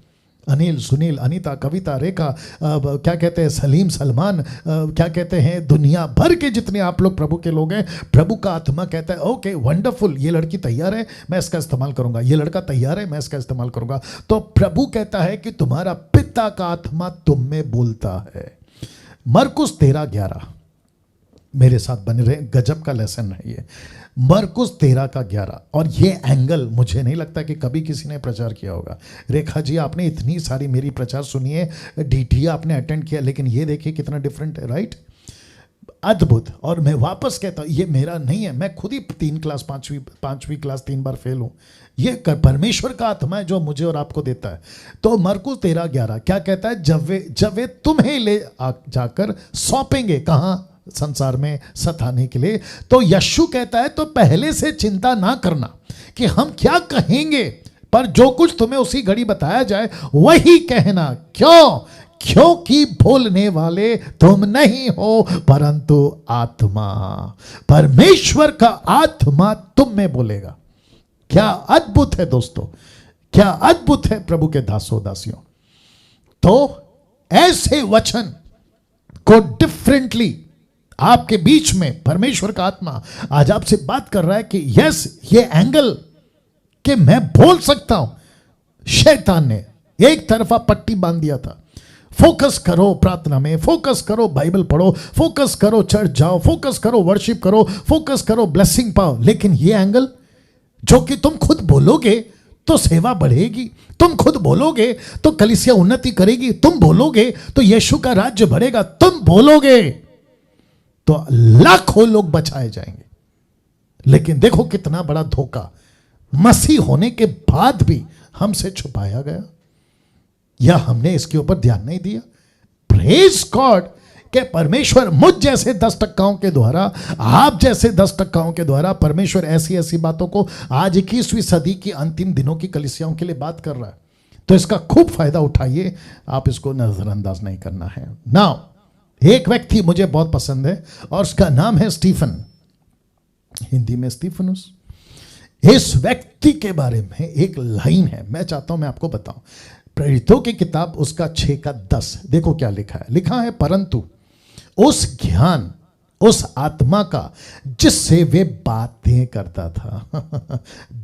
अनिल, सुनील, अनीता, कविता, रेखा, क्या कहते हैं, सलीम, सलमान, क्या कहते हैं, दुनिया भर के जितने आप लोग प्रभु के लोग हैं, प्रभु का आत्मा कहता है ओके वंडरफुल, ये लड़की तैयार है मैं इसका इस्तेमाल करूंगा, ये लड़का तैयार है मैं इसका इस्तेमाल करूंगा। तो प्रभु कहता है कि तुम्हारा पिता का आत्मा तुम में बोलता है। मरकुस 13:11 मेरे साथ बने रहे, गजब का लेसन है ये। मरकुस 13:11 और ये एंगल मुझे नहीं लगता कि कभी किसी ने प्रचार किया होगा। रेखा जी आपने इतनी सारी मेरी प्रचार सुनी है, डीटी आपने अटेंड किया, लेकिन ये देखिए कितना डिफरेंट है, राइट? अद्भुत। और मैं वापस कहता हूं ये मेरा नहीं है, मैं खुद ही 3 क्लास 5वीं क्लास 3 बार फेल हूं। ये परमेश्वर का आत्मा है जो मुझे और आपको देता है। तो मरकुस 13:11 क्या कहता है? जब वे तुम्हें ले जाकर सौंपेंगे, कहां? संसार में सताने के लिए। तो यीशु कहता है तो पहले से चिंता ना करना कि हम क्या कहेंगे, पर जो कुछ तुम्हें उसी घड़ी बताया जाए वही कहना। क्यों? क्योंकि बोलने वाले तुम नहीं हो परंतु आत्मा, परमेश्वर का आत्मा तुम में बोलेगा। क्या अद्भुत है दोस्तों, क्या अद्भुत है प्रभु के दासों दासियों। तो ऐसे वचन को डिफरेंटली आपके बीच में परमेश्वर का आत्मा आज आपसे बात कर रहा है कि यस, ये एंगल कि मैं बोल सकता हूं। शैतान ने एक तरफा पट्टी बांध दिया था, फोकस करो प्रार्थना में, फोकस करो बाइबल पढ़ो, फोकस करो चर्च जाओ, फोकस करो वर्शिप करो, फोकस करो ब्लेसिंग पाओ। लेकिन ये एंगल जो कि तुम खुद बोलोगे तो सेवा बढ़ेगी, तुम खुद बोलोगे तो कलीसिया उन्नति करेगी, तुम बोलोगे तो यीशु का राज्य बढ़ेगा, तुम बोलोगे तो लाखों लोग बचाए जाएंगे। लेकिन देखो कितना बड़ा धोखा मसीह होने के बाद भी हमसे छुपाया गया, या हमने इसके ऊपर ध्यान नहीं दिया। प्रेज गॉड के परमेश्वर मुझ जैसे 10% के द्वारा, आप जैसे 10% के द्वारा परमेश्वर ऐसी ऐसी बातों को आज 21वीं सदी की अंतिम दिनों की कलीसियाओं के लिए बात कर रहा है। तो इसका खूब फायदा उठाइए, आप इसको नजरअंदाज नहीं करना है। नाउ एक व्यक्ति मुझे बहुत पसंद है और उसका नाम है स्टीफन, हिंदी में स्टीफनुस। इस व्यक्ति के बारे में एक लाइन है, मैं चाहता हूं मैं आपको बताऊं। प्रेरितों की किताब उसका 6:10 देखो क्या लिखा है। लिखा है परंतु उस ज्ञान, उस आत्मा का जिससे वे बातें करता था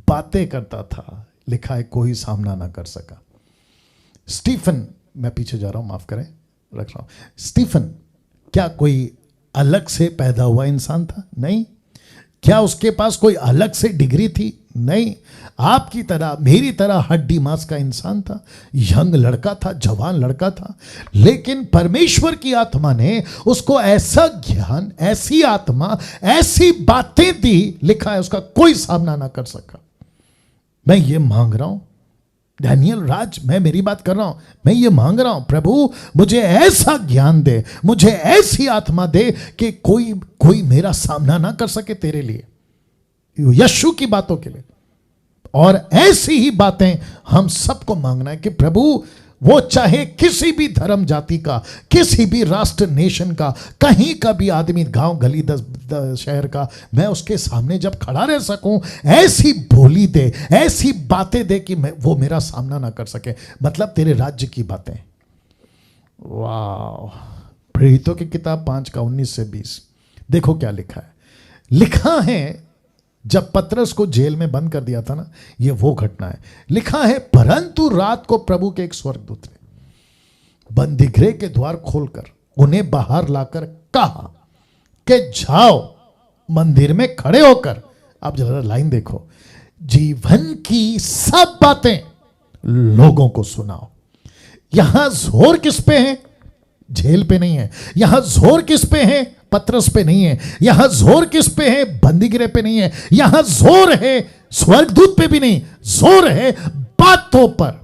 बातें करता था, लिखा है कोई सामना ना कर सका। स्टीफन, मैं पीछे जा रहा हूं, माफ करें, रख रहा हूं। स्टीफन क्या कोई अलग से पैदा हुआ इंसान था? नहीं। क्या उसके पास कोई अलग से डिग्री थी? नहीं। आपकी तरह मेरी तरह हड्डी मांस का इंसान था, यंग लड़का था, जवान लड़का था। लेकिन परमेश्वर की आत्मा ने उसको ऐसा ज्ञान, ऐसी आत्मा, ऐसी बातें दी, लिखा है उसका कोई सामना ना कर सका। मैं ये मांग रहा हूं, डैनियल राज, मैं मेरी बात कर रहा हूं, मैं ये मांग रहा हूं, प्रभु मुझे ऐसा ज्ञान दे, मुझे ऐसी आत्मा दे कि कोई मेरा सामना ना कर सके तेरे लिए, यीशु की बातों के लिए। और ऐसी ही बातें हम सबको मांगना है कि प्रभु वो चाहे किसी भी धर्म जाति का, किसी भी राष्ट्र नेशन का, कहीं का भी आदमी, गांव गली शहर का, मैं उसके सामने जब खड़ा रह सकूं, ऐसी बोली दे, ऐसी बातें दे कि वो मेरा सामना ना कर सके। मतलब तेरे राज्य की बातें। वाह। प्रेरितों की किताब 5:19-20 देखो क्या लिखा है। लिखा है जब पतरस को जेल में बंद कर दिया था ना, ये वो घटना है। लिखा है, परंतु रात को प्रभु के एक स्वर्गदूत ने बंदीगृह के द्वार खोलकर उन्हें बाहर लाकर कहा कि जाओ मंदिर में खड़े होकर, आप जरा लाइन देखो, जीवन की सब बातें लोगों को सुनाओ। यहां जोर किस पे है? जेल पे नहीं है। यहां जोर किस पे है? पतरस पे नहीं है। यहां जोर किस पे है? बंदीगृह पे नहीं है। यहां जोर है स्वर्गदूत पे भी नहीं, जोर है बातों पर।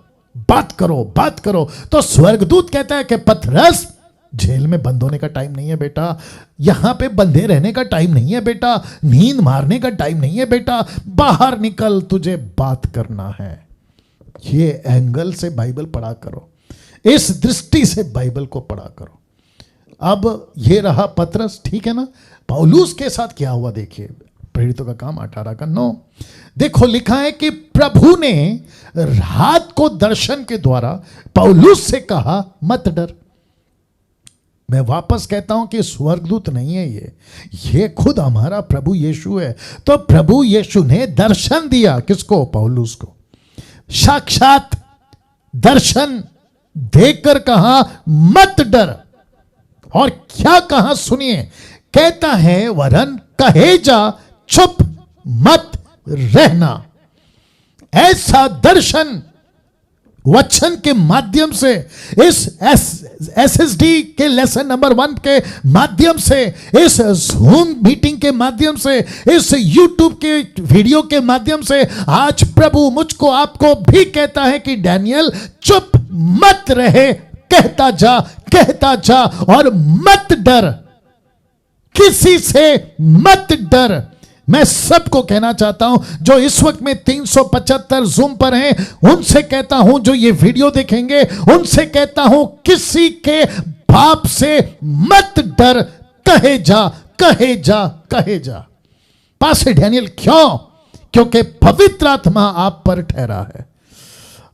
बात करो, बात करो। तो स्वर्गदूत कहता है कि पतरस, जेल में बंद होने का टाइम नहीं है बेटा, यहां पे बंधे रहने का टाइम नहीं है बेटा, नींद मारने का टाइम नहीं है बेटा, बाहर निकल, तुझे बात करना है। ये एंगल से बाइबल पढ़ा करो, इस दृष्टि से बाइबल को पढ़ा करो। अब ये रहा पतरस, ठीक है ना। पौलुस के साथ क्या हुआ देखिए, प्रेरितों का काम 18:9 देखो। लिखा है कि प्रभु ने रात को दर्शन के द्वारा पौलुस से कहा, मत डर। मैं वापस कहता हूं कि स्वर्गदूत नहीं है ये खुद हमारा प्रभु यीशु है। तो प्रभु यीशु ने दर्शन दिया किसको? पौलुस को। साक्षात दर्शन देखकर कहा, मत डर। और क्या कहा सुनिए, कहता है, वरन कहे जा, चुप मत रहना। ऐसा दर्शन वचन के माध्यम से, इस SSD के लेसन नंबर 1 के माध्यम से, इस जूम मीटिंग के माध्यम से, इस YouTube के वीडियो के माध्यम से आज प्रभु मुझको आपको भी कहता है कि डैनियल चुप मत रहे, कहता जा, कहता जा, और मत डर, किसी से मत डर। मैं सबको कहना चाहता हूं जो इस वक्त में 375 जूम पर हैं, उनसे कहता हूं, जो ये वीडियो देखेंगे उनसे कहता हूं, किसी के बाप से मत डर, कहे जा, कहे जा, कहे जा। पास्टर डैनियल, क्यों? क्योंकि पवित्र आत्मा आप पर ठहरा है।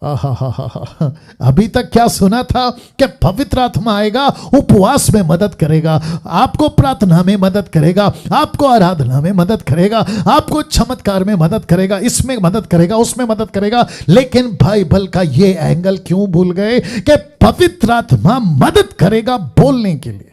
अभी तक क्या सुना था कि पवित्र आत्मा आएगा, उपवास में मदद करेगा, आपको प्रार्थना में मदद करेगा, आपको आराधना में मदद करेगा, आपको चमत्कार में मदद करेगा, इसमें मदद करेगा, उसमें मदद करेगा। लेकिन बाइबल का ये एंगल क्यों भूल गए कि पवित्र आत्मा मदद करेगा बोलने के लिए।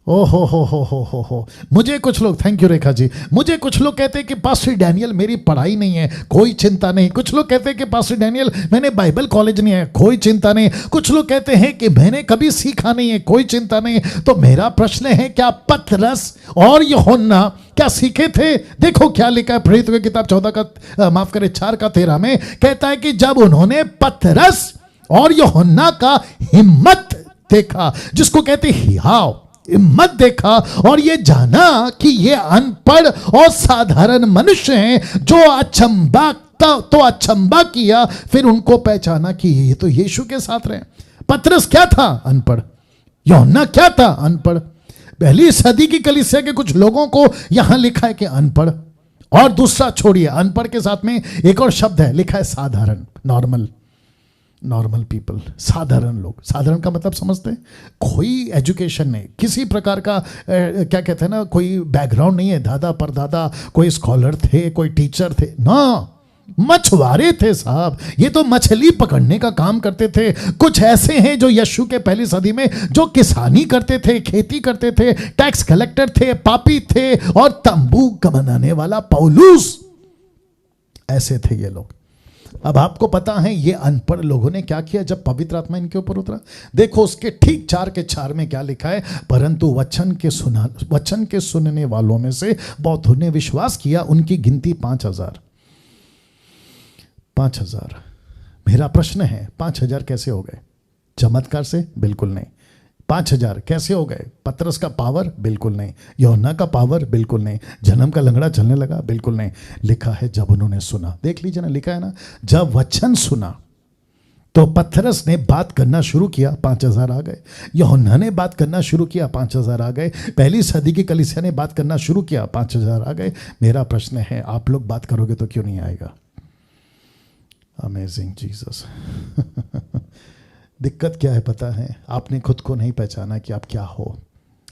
ओ हो। मुझे कुछ लोग, थैंक यू रेखा जी, मुझे कुछ लोग कहते हैं कि पास्टर डैनियल मेरी पढ़ाई नहीं है, कोई चिंता नहीं। कुछ लोग कहते हैं कि पास्टर डैनियल मैंने बाइबल कॉलेज नहीं है, कोई चिंता नहीं। कुछ लोग कहते हैं कि मैंने कभी सीखा नहीं है, कोई चिंता नहीं। तो मेरा प्रश्न है, क्या पतरस और यूहन्ना क्या सीखे थे? देखो क्या लिखा है प्रेरितों की किताब 4:13 में, कहता है कि जब उन्होंने पतरस और यूहन्ना का हिम्मत देखा, जिसको कहते हियाव हिम्मत देखा, और ये जाना कि ये अनपढ़ और साधारण मनुष्य हैं, जो अचंबा किया, फिर उनको पहचाना कि ये तो यीशु के साथ रहे। पतरस क्या था? अनपढ़। यूहन्ना क्या था? अनपढ़। पहली सदी की कलीसिया के कुछ लोगों को यहां लिखा है कि अनपढ़, और दूसरा छोड़िए, अनपढ़ के साथ में एक और शब्द है, लिखा है साधारण, नॉर्मल पीपल, साधारण लोग। साधारण का मतलब समझते हैं? कोई एजुकेशन नहीं, किसी प्रकार का क्या कहते हैं ना, कोई बैकग्राउंड नहीं है, दादा परदादा कोई स्कॉलर थे, कोई टीचर थे ना, मछुआरे थे साहब। ये तो मछली पकड़ने का काम करते थे। कुछ ऐसे हैं जो यीशु के पहली सदी में जो किसानी करते थे, खेती करते थे, टैक्स कलेक्टर थे, पापी थे, और तंबू बनाने वाला पौलुस, ऐसे थे ये लोग। अब आपको पता है ये अनपढ़ लोगों ने क्या किया जब पवित्र आत्मा इनके ऊपर उतरा? देखो उसके ठीक 4:4 में क्या लिखा है, परंतु वचन के सुनने वालों में से बहुतों ने विश्वास किया, उनकी गिनती 5000। 5,000। मेरा प्रश्न है 5,000 कैसे हो गए? चमत्कार से? बिल्कुल नहीं। 5,000 कैसे हो गए? पतरस का पावर? बिल्कुल नहीं। यूहन्ना का पावर? बिल्कुल नहीं। जन्म का लंगड़ा चलने लगा? बिल्कुल नहीं। लिखा है जब उन्होंने सुना, देख लीजिए ना, लिखा है ना, जब वचन सुना तो पतरस ने बात करना शुरू किया, 5,000 आ गए। यूहन्ना ने बात करना शुरू किया, 5,000 आ गए। पहली सदी की कलीसिया ने बात करना शुरू किया, 5,000 आ गए। मेरा प्रश्न है, आप लोग बात करोगे तो क्यों नहीं आएगा? Amazing Jesus. दिक्कत क्या है पता है? आपने खुद को नहीं पहचाना कि आप क्या हो।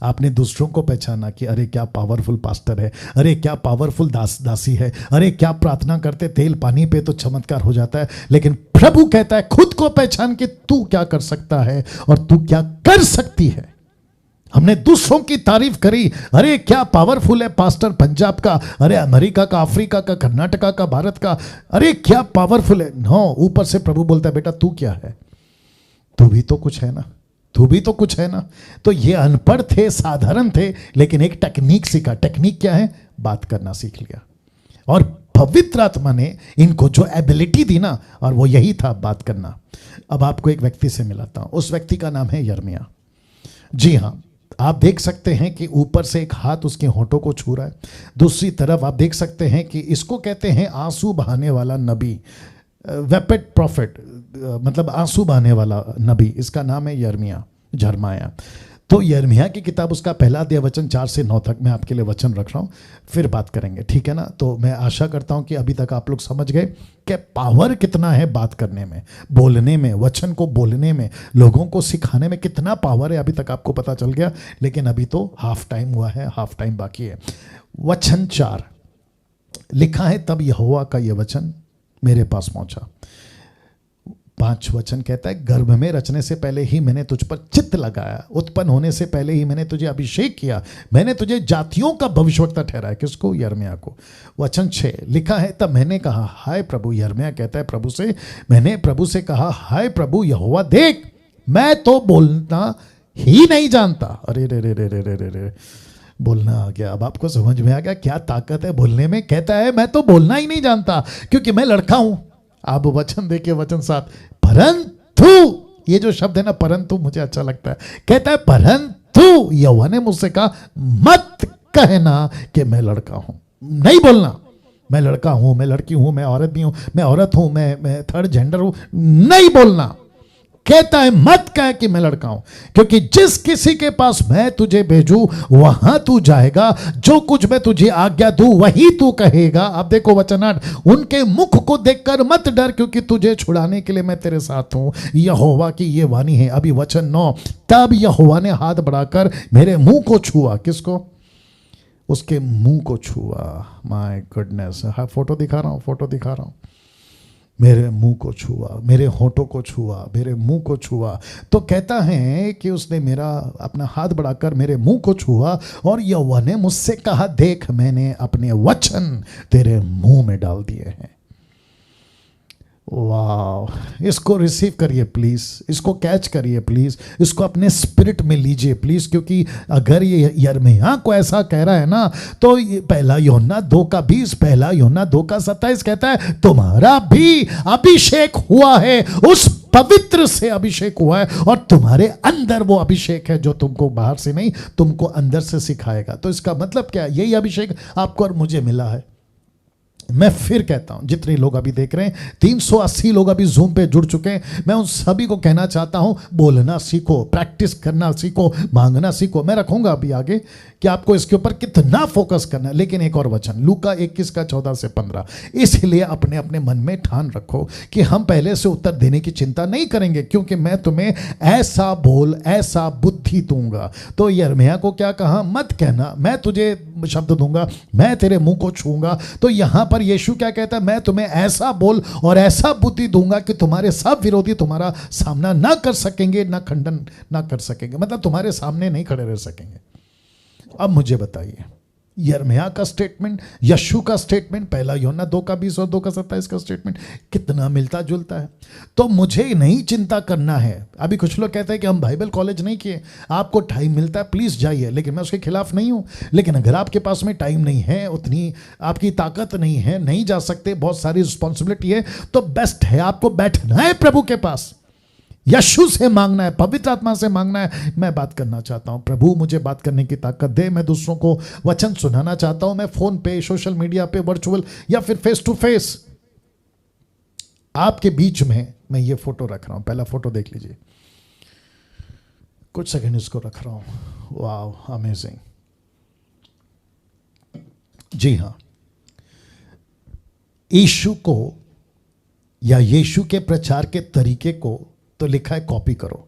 आपने दूसरों को पहचाना कि अरे क्या पावरफुल पास्टर है, अरे क्या पावरफुल दासी है, अरे क्या प्रार्थना करते तेल पानी पे तो चमत्कार हो जाता है। लेकिन प्रभु कहता है खुद को पहचान के तू क्या कर सकता है और तू क्या कर सकती है। हमने दूसरों की तारीफ करी, अरे क्या पावरफुल है पास्टर पंजाब का, अरे अमेरिका का, अफ्रीका का, कर्नाटका का, भारत का, अरे क्या पावरफुल है। नो, ऊपर से प्रभु बोलता है बेटा तू क्या है? तू भी तो कुछ है ना, तू भी तो कुछ है ना। तो ये अनपढ़ थे, साधारण थे, लेकिन एक टेक्निक सीखा। टेक्निक क्या है? बात करना सीख लिया। और पवित्र आत्मा ने इनको जो एबिलिटी दी ना, और वो यही था, बात करना। अब आपको एक व्यक्ति से मिलाता हूं, उस व्यक्ति का नाम है यिर्मयाह। जी हां, आप देख सकते हैं कि ऊपर से एक हाथ उसके होठों को छू रहा है, दूसरी तरफ आप देख सकते हैं कि इसको कहते हैं आंसू बहाने वाला नबी, वेपेड प्रॉफिट, मतलब आंसू बहाने वाला नबी। इसका नाम है यिर्मयाह, जरमाया। तो यिर्मयाह की किताब, उसका पहला अध्याय वचन 4 से 9 तक मैं आपके लिए वचन रख रहा हूं, फिर बात करेंगे, ठीक है ना। तो मैं आशा करता हूं कि अभी तक आप लोग समझ गए कि पावर कितना है बात करने में, बोलने में, वचन को बोलने में, लोगों को सिखाने में कितना पावर है। अभी तक आपको पता चल गया, लेकिन अभी तो हाफ टाइम हुआ है, हाफ टाइम बाकी है। वचन 4 लिखा है, तब यहोवा का यह वचन मेरे पास पहुंचा। 5 वचन कहता है, गर्भ में रचने से पहले ही मैंने तुझ पर चित्त लगाया, उत्पन्न होने से पहले ही मैंने तुझे अभिषेक किया, मैंने तुझे जातियों का भविष्यवक्ता ठहराया। किसको? यिर्मयाह को। वचन 6 लिखा है, तब मैंने कहा हाय प्रभु, यिर्मयाह कहता है प्रभु से, मैंने प्रभु से कहा हाय प्रभु यहोवा, देख मैं तो बोलना ही नहीं जानता। अरे रे रे रे रे रे रे रे, बोलना आ गया। अब आपको समझ में आ गया क्या ताकत है बोलने में। कहता है मैं तो बोलना ही नहीं जानता क्योंकि मैं लड़का हूं। आप वचन देखिए, वचन 7, परंतु, ये जो शब्द है ना परंतु, मुझे अच्छा लगता है। कहता है परंतु यहोवा ने मुझसे कहा मत कहना कि मैं लड़का हूं। नहीं बोलना मैं लड़का हूं, मैं लड़की हूं, मैं औरत भी हूं, मैं औरत हूं, मैं थर्ड जेंडर हूं, नहीं बोलना। कहता है मत कह कि मैं लड़का हूं, क्योंकि जिस किसी के पास मैं तुझे भेजूं वहां तू जाएगा, जो कुछ मैं तुझे आज्ञा दूं वही तू कहेगा। अब देखो वचन 8, उनके मुख को देखकर मत डर, क्योंकि तुझे छुड़ाने के लिए मैं तेरे साथ हूं, यहोवा की ये वाणी है। अभी वचन 9, तब यहोवा ने हाथ बढ़ाकर मेरे मुंह को छुआ। किसको? उसके मुंह को छुआ। माय गुडनेस, हाँ फोटो दिखा रहा हूं, फोटो दिखा रहा हूं। मेरे मुंह को छुआ, मेरे होठों को छुआ, मेरे मुंह को छुआ। तो कहता है कि उसने मेरा अपना हाथ बढ़ाकर मेरे मुंह को छुआ, और यहोवा ने मुझसे कहा देख मैंने अपने वचन तेरे मुंह में डाल दिए हैं। वाह, इसको रिसीव करिए प्लीज, इसको कैच करिए प्लीज, इसको अपने स्पिरिट में लीजिए प्लीज, क्योंकि अगर ये यिर्मयाह को ऐसा कह रहा है ना, तो पहला यूहन्ना 2:20, पहला यूहन्ना 2:27 कहता है तुम्हारा भी अभिषेक हुआ है, उस पवित्र से अभिषेक हुआ है, और तुम्हारे अंदर वो अभिषेक है जो तुमको बाहर से नहीं, तुमको अंदर से सिखाएगा। तो इसका मतलब क्या? यही अभिषेक आपको और मुझे मिला है। मैं फिर कहता हूं, जितने लोग अभी देख रहे हैं, 380 लोग अभी जूम पे जुड़ चुके हैं, मैं उन सभी को कहना चाहता हूं बोलना सीखो, प्रैक्टिस करना सीखो, मांगना सीखो। मैं रखूंगा अभी आगे कि आपको इसके ऊपर कितना फोकस करना है। लेकिन एक और वचन लूका 21:14 से 15, इसलिए अपने अपने मन में ठान रखो कि हम पहले से उत्तर देने की चिंता नहीं करेंगे, क्योंकि मैं तुम्हें ऐसा बोल, ऐसा बुद्धि दूंगा। तो यिर्मयाह को क्या कहा? मत कहना, मैं तुझे शब्द दूंगा, मैं तेरे मुंह को छूंगा। तो यहां पर यीशु क्या कहता है? मैं तुम्हें ऐसा बोल और ऐसा बुद्धि दूंगा कि तुम्हारे सब विरोधी तुम्हारा सामना ना कर सकेंगे, ना खंडन ना कर सकेंगे, मतलब तुम्हारे सामने नहीं खड़े रह सकेंगे। अब मुझे बताइए, यिर्मयाह का स्टेटमेंट, यशू का स्टेटमेंट, पहला यूहन्ना 2:20 और 2:27 का स्टेटमेंट कितना मिलता जुलता है। तो मुझे नहीं चिंता करना है। अभी कुछ लोग कहते हैं कि हम बाइबल कॉलेज नहीं किए, आपको टाइम मिलता है प्लीज़ जाइए, लेकिन मैं उसके खिलाफ नहीं हूँ। लेकिन अगर आपके पास में टाइम नहीं है, उतनी आपकी ताकत नहीं है, नहीं जा सकते, बहुत सारी रिस्पॉन्सिबिलिटी है, तो बेस्ट है आपको बैठना है प्रभु के पास, यशु से मांगना है, पवित्र आत्मा से मांगना है। मैं बात करना चाहता हूं, प्रभु मुझे बात करने की ताकत दे, मैं दूसरों को वचन सुनाना चाहता हूं। मैं फोन पे, सोशल मीडिया पे, वर्चुअल या फिर फेस टू फेस आपके बीच में मैं ये फोटो रख रहा हूं। पहला फोटो देख लीजिए, कुछ सेकंड इसको रख रहा हूं। वाह, अमेजिंग। जी हां, यीशु को या यीशु के प्रचार के तरीके को तो लिखा है कॉपी करो,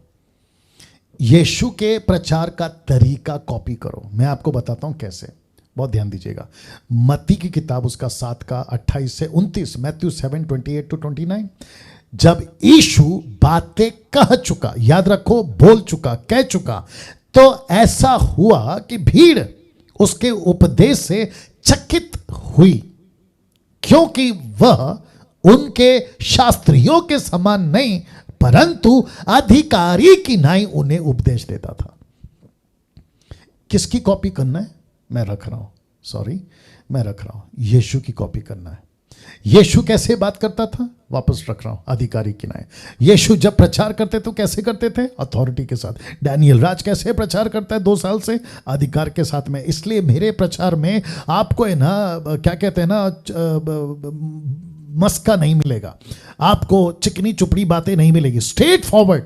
यीशु के प्रचार का तरीका कॉपी करो। मैं आपको बताता हूं कैसे, बहुत ध्यान दीजिएगा। मत्ती की किताब उसका 7:28 से 29, मैथ्यू 7:28-29, जब यीशु बातें कह चुका, याद रखो बोल चुका, कह चुका, तो ऐसा हुआ कि भीड़ उसके उपदेश से चकित हुई, क्योंकि वह उनके शास्त्रियों के समान नहीं परंतु अधिकारी की नाई उन्हें उपदेश देता था। किसकी कॉपी करना है? मैं रख रहा हूं, मैं रख रहा हूं, यीशु की कॉपी करना है। यीशु कैसे बात करता था? वापस रख रहा हूं, अधिकारी की नाई। यीशु जब प्रचार करते तो कैसे करते थे? अथॉरिटी के साथ। डैनियल राज कैसे प्रचार करता है 2 साल से? अधिकार के साथ में। इसलिए मेरे प्रचार में आपको है ना, क्या कहते हैं ना, मस्का नहीं मिलेगा, आपको चिकनी चुपड़ी बातें नहीं मिलेगी, स्ट्रेट फॉरवर्ड।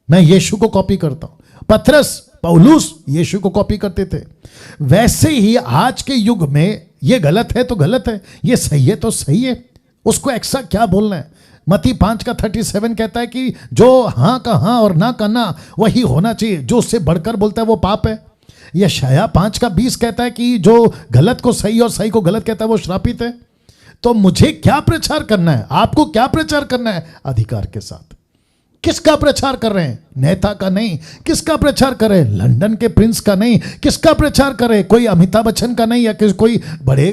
मैं यीशु को कॉपी करता हूं। पतरस, पौलुस यीशु को कॉपी करते थे। वैसे ही आज के युग में ये गलत है तो गलत है, ये सही है तो सही है, उसको एक्स्ट्रा क्या बोलना है। मत्ती 5:37 कहता है कि जो हाँ का हाँ और ना का ना वही होना चाहिए, जो उससे बढ़कर बोलता है वो पाप है। यशायाह 5:20 कहता है कि जो गलत को सही और सही को गलत कहता है वो श्रापित है। तो मुझे क्या प्रचार करना है, आपको क्या प्रचार करना है? अधिकार के साथ। किसका प्रचार कर रहे हैं? नेता का नहीं। किसका प्रचार कर रहे हैं? लंदन के प्रिंस का नहीं। किसका प्रचार कर रहे हैं? कोई अमिताभ बच्चन का नहीं, या कोई बड़े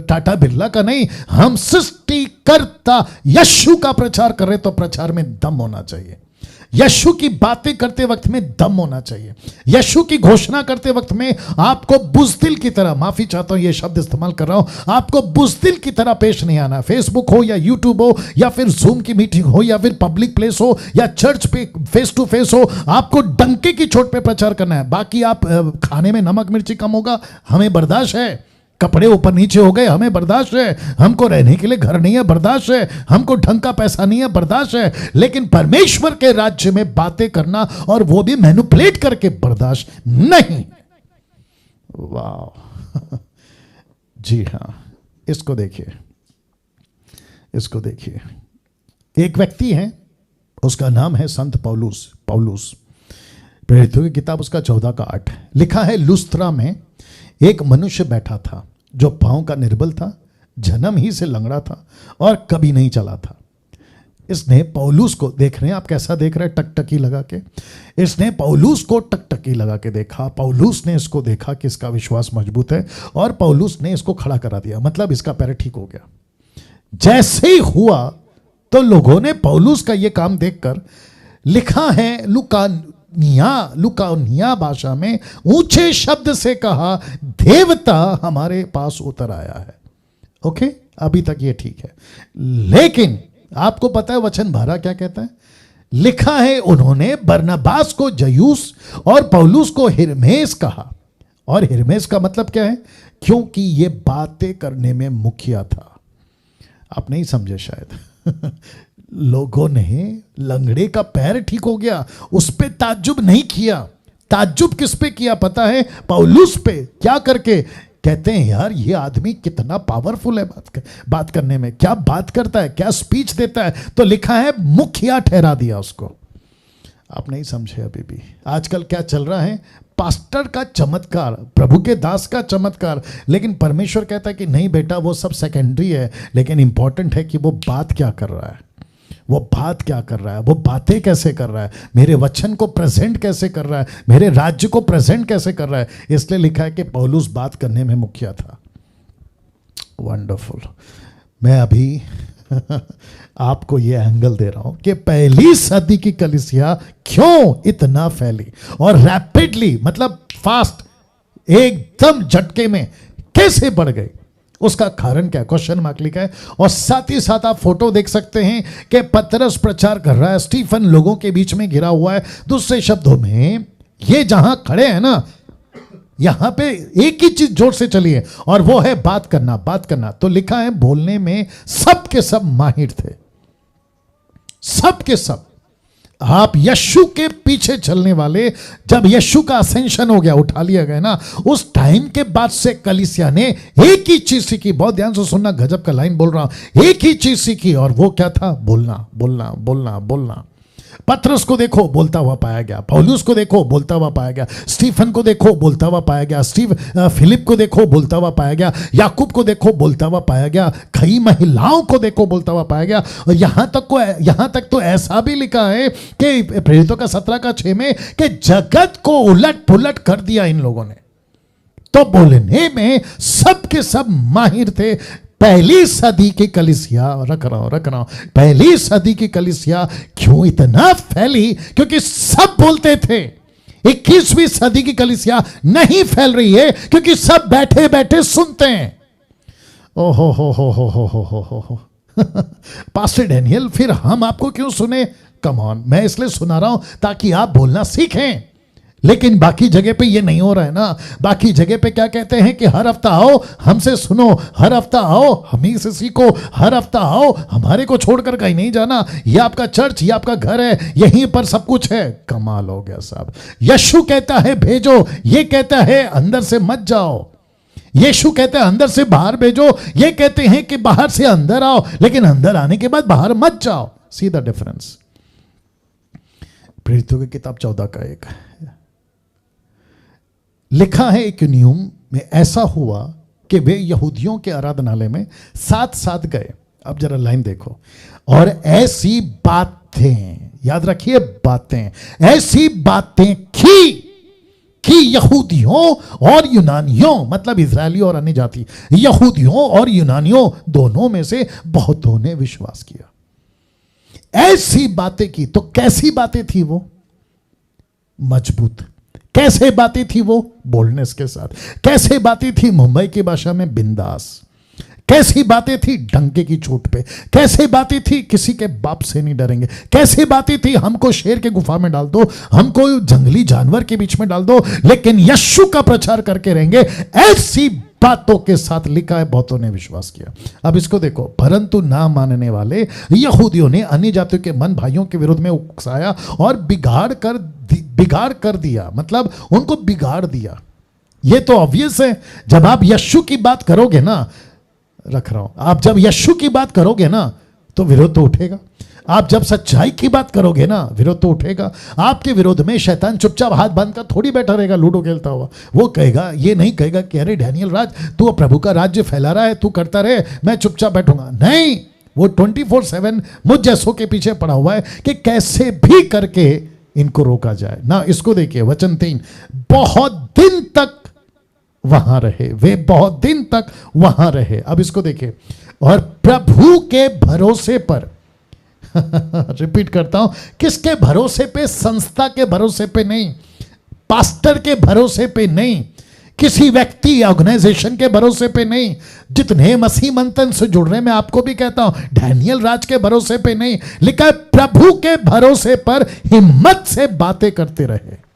टाटा बिरला का नहीं। हम सृष्टिकर्ता यीशु का प्रचार कर रहे हैं, तो प्रचार में दम होना चाहिए। यीशु की बातें करते वक्त में दम होना चाहिए। यीशु की घोषणा करते वक्त में आपको बुज़दिल की तरह, माफी चाहता हूं ये शब्द इस्तेमाल कर रहा हूं, आपको बुज़दिल की तरह पेश नहीं आना। फेसबुक हो या यूट्यूब हो या फिर जूम की मीटिंग हो या फिर पब्लिक प्लेस हो या चर्च पे फेस टू फेस हो, आपको डंके की चोट पे प्रचार करना है। बाकी आप खाने में नमक मिर्ची कम होगा, हमें बर्दाश्त है। कपड़े ऊपर नीचे हो गए, हमें बर्दाश्त है। हमको रहने के लिए घर नहीं है, बर्दाश्त है। हमको ढंग का पैसा नहीं है, बर्दाश्त है। लेकिन परमेश्वर के राज्य में बातें करना, और वो भी मैनिपुलेट करके, बर्दाश्त नहीं। वाह जी हां, इसको देखिए, इसको देखिए। एक व्यक्ति है, उसका नाम है संत पौलुस। प्रेरितों की किताब उसका 14:8 लिखा है, लुस्त्रा में एक मनुष्य बैठा था जो पांव का निर्बल था, जन्म ही से लंगड़ा था और कभी नहीं चला था। इसने पौलुस को, देख रहे हैं आप कैसा देख रहे हैं, टकटकी लगा के। इसने पौलुस को टकटकी लगा के देखा। पौलुस ने इसको देखा कि इसका विश्वास मजबूत है, और पौलुस ने इसको खड़ा करा दिया, मतलब इसका पैर ठीक हो गया। जैसे ही हुआ तो लोगों ने पौलुस का यह काम देखकर, लिखा है लुकानिया भाषा में, ऊंचे शब्द से कहा, देवता हमारे पास उतर आया है। ओके, अभी तक ये ठीक है। लेकिन आपको पता है वचन भरा क्या कहता है? लिखा है, उन्होंने बरनबास को जयूस और पौलुस को हिरमेस कहा। और हिरमेस का मतलब क्या है? क्योंकि ये बातें करने में मुखिया था। आप नहीं समझे शायद। लोगों ने, लंगड़े का पैर ठीक हो गया, उस पे ताज्जुब नहीं किया। ताज्जुब किस पे किया पता है? पौलुस पे। क्या करके? कहते हैं यार ये आदमी कितना पावरफुल है बात करने में, क्या बात करता है, क्या स्पीच देता है। तो लिखा है मुखिया ठहरा दिया उसको। आप नहीं समझे अभी भी। आजकल क्या चल रहा है? पास्टर का चमत्कार, प्रभु के दास का चमत्कार। लेकिन परमेश्वर कहता है कि नहीं बेटा, वो सब सेकेंडरी है, लेकिन इंपॉर्टेंट है कि वो बात क्या कर रहा है, वो बात क्या कर रहा है, वो बातें कैसे कर रहा है, मेरे वचन को प्रेजेंट कैसे कर रहा है, मेरे राज्य को प्रेजेंट कैसे कर रहा है। इसलिए लिखा है कि पौलुस बात करने में मुखिया था। वंडरफुल। मैं अभी आपको यह एंगल दे रहा हूं कि पहली सदी की कलीसिया क्यों इतना फैली और रैपिडली, मतलब फास्ट, एकदम झटके में कैसे बढ़ गई। उसका कारण क्या, क्वेश्चन मार्क लिखा है। और साथ ही साथ आप फोटो देख सकते हैं कि पतरस प्रचार कर रहा है, स्टीफन लोगों के बीच में घिरा हुआ है। दूसरे शब्दों में ये जहां खड़े हैं ना, यहां पे एक ही चीज जोर से चली है और वो है बात करना, बात करना। तो लिखा है बोलने में सब के सब माहिर थे, सब के सब। आप यीशु के पीछे चलने वाले, जब यीशु का असेंशन हो गया, उठा लिया गया ना, उस टाइम के बाद से कलीसिया ने एक ही चीज सीखी। बहुत ध्यान से सुनना, गजब का लाइन बोल रहा हूं। एक ही चीज सीखी और वो क्या था, बोलना, बोलना, बोलना, बोलना। पतरस को देखो बोलता हुआ पाया गया, पौलुस को देखो बोलता हुआ पाया गया, स्टीफन को देखो बोलता हुआ पाया गया, फिलिप को देखो बोलता हुआ पाया गया, याकूब को देखो बोलता हुआ पाया गया, कई महिलाओं को देखो बोलता हुआ पाया गया। और यहां तक तो ऐसा भी लिखा है कि प्रेरितों का 17:6 में कि जगत को उलट पुलट कर दिया इन लोगों ने। तो बोलने में सब के सब माहिर थे। पहली सदी की कलीसिया, रख रहा हूं, पहली सदी की कलीसिया क्यों इतना फैली, क्योंकि सब बोलते थे। 21वीं सदी की कलीसिया नहीं फैल रही है क्योंकि सब बैठे बैठे सुनते हैं। ओहो हो पास्टर डैनियल, फिर हम आपको क्यों सुने? कम ऑन, मैं इसलिए सुना रहा हूं ताकि आप बोलना सीखें। लेकिन बाकी जगह पे ये नहीं हो रहा है ना। बाकी जगह पे क्या कहते हैं कि हर हफ्ता आओ हमसे सुनो, हर हफ्ता आओ हम ही से सीखो, हर हफ्ता आओ, हमारे को छोड़कर कहीं नहीं जाना, ये आपका चर्च, ये आपका घर है, यहीं पर सब कुछ है। कमाल हो गया साहब। यीशु कहता है भेजो, ये कहता है अंदर से मत जाओ। यीशु कहता है अंदर से बाहर भेजो, ये कहते हैं कि बाहर से अंदर आओ, लेकिन अंदर आने के बाद बाहर मत जाओ। See the difference. प्रेरितों की किताब 14:1 लिखा है, इकुनियुम में ऐसा हुआ कि वे यहूदियों के आराधनालय में साथ साथ गए। अब जरा लाइन देखो। और ऐसी बातें, याद रखिए बातें, ऐसी बातें कि यहूदियों और यूनानियों, मतलब इजरायली और अन्य जाति, यहूदियों और यूनानियों दोनों में से बहुतों ने विश्वास किया। ऐसी बातें की। तो कैसी बातें थी वो? मजबूत। कैसे बातें थी वो? बोल्डनेस के साथ। कैसे बातें थी? मुंबई की भाषा में बिंदास। कैसी बातें थी? डंके की चोट पे। कैसे बातें थी? किसी के बाप से नहीं डरेंगे। कैसे बातें थी? हमको शेर के गुफा में डाल दो, हमको जंगली जानवर के बीच में डाल दो, लेकिन यीशु का प्रचार करके रहेंगे। ऐसी बातों के साथ लिखा है बहुतों ने विश्वास किया। अब इसको देखो। परंतु ना मानने वाले यहूदियों ने अन्य जातियों के मन भाइयों के विरोध में उकसाया और बिगाड़ कर दिया, मतलब उनको बिगाड़ दिया। ये तो ऑब्वियस है। जब आप यीशु की बात करोगे ना, रख रहा हूं, आप जब यीशु की बात करोगे ना तो विरोध तो उठेगा। आप जब सच्चाई की बात करोगे ना, विरोध तो उठेगा। आपके विरोध में शैतान चुपचाप हाथ बांध कर थोड़ी बैठा रहेगा लूडो खेलता हुआ। वो कहेगा, ये नहीं कहेगा कि अरे डैनियल राज तू प्रभु का राज्य फैला रहा है, तू करता रहे, मैं चुपचाप बैठूंगा। नहीं, वो 24/7 मुझ जैसों के पीछे पड़ा हुआ है कि कैसे भी करके इनको रोका जाए ना। इसको देखिए, वचन 3, बहुत दिन तक वहां रहे, वे बहुत दिन तक वहां रहे। अब इसको देखिए, और प्रभु के भरोसे पर रिपीट करता हूं, किसके भरोसे पे? संस्था के भरोसे पे नहीं, पास्टर के भरोसे पे नहीं, किसी व्यक्ति या ऑर्गेनाइजेशन के भरोसे पे नहीं। जितने मसीह मंथन से जुड़ रहे, मैं आपको भी कहता हूं, डैनियल राज के भरोसे पे नहीं, लिखा है प्रभु के भरोसे पर हिम्मत से बातें करते रहे।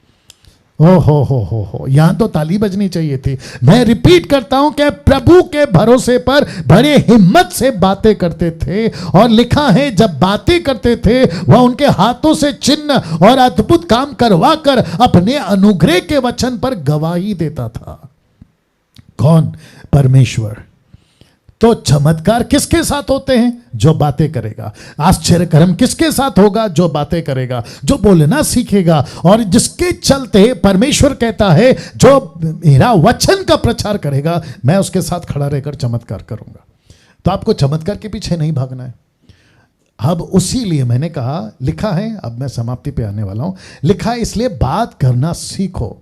ओ हो, यहां तो ताली बजनी चाहिए थी। मैं रिपीट करता हूं कि प्रभु के भरोसे पर बड़े हिम्मत से बातें करते थे। और लिखा है जब बातें करते थे वह उनके हाथों से चिन्ह और अद्भुत काम करवा कर अपने अनुग्रह के वचन पर गवाही देता था। कौन? परमेश्वर। तो चमत्कार किसके साथ होते हैं? जो बातें करेगा। आश्चर्य कर्म किसके साथ होगा? जो बातें करेगा, जो बोलना सीखेगा, और जिसके चलते परमेश्वर कहता है जो मेरा वचन का प्रचार करेगा मैं उसके साथ खड़ा रहकर चमत्कार करूंगा। तो आपको चमत्कार के पीछे नहीं भागना है, अब उसी लिए मैंने कहा, लिखा है, अब मैं समाप्ति पे आने वाला हूं, लिखा है इसलिए बात करना सीखो।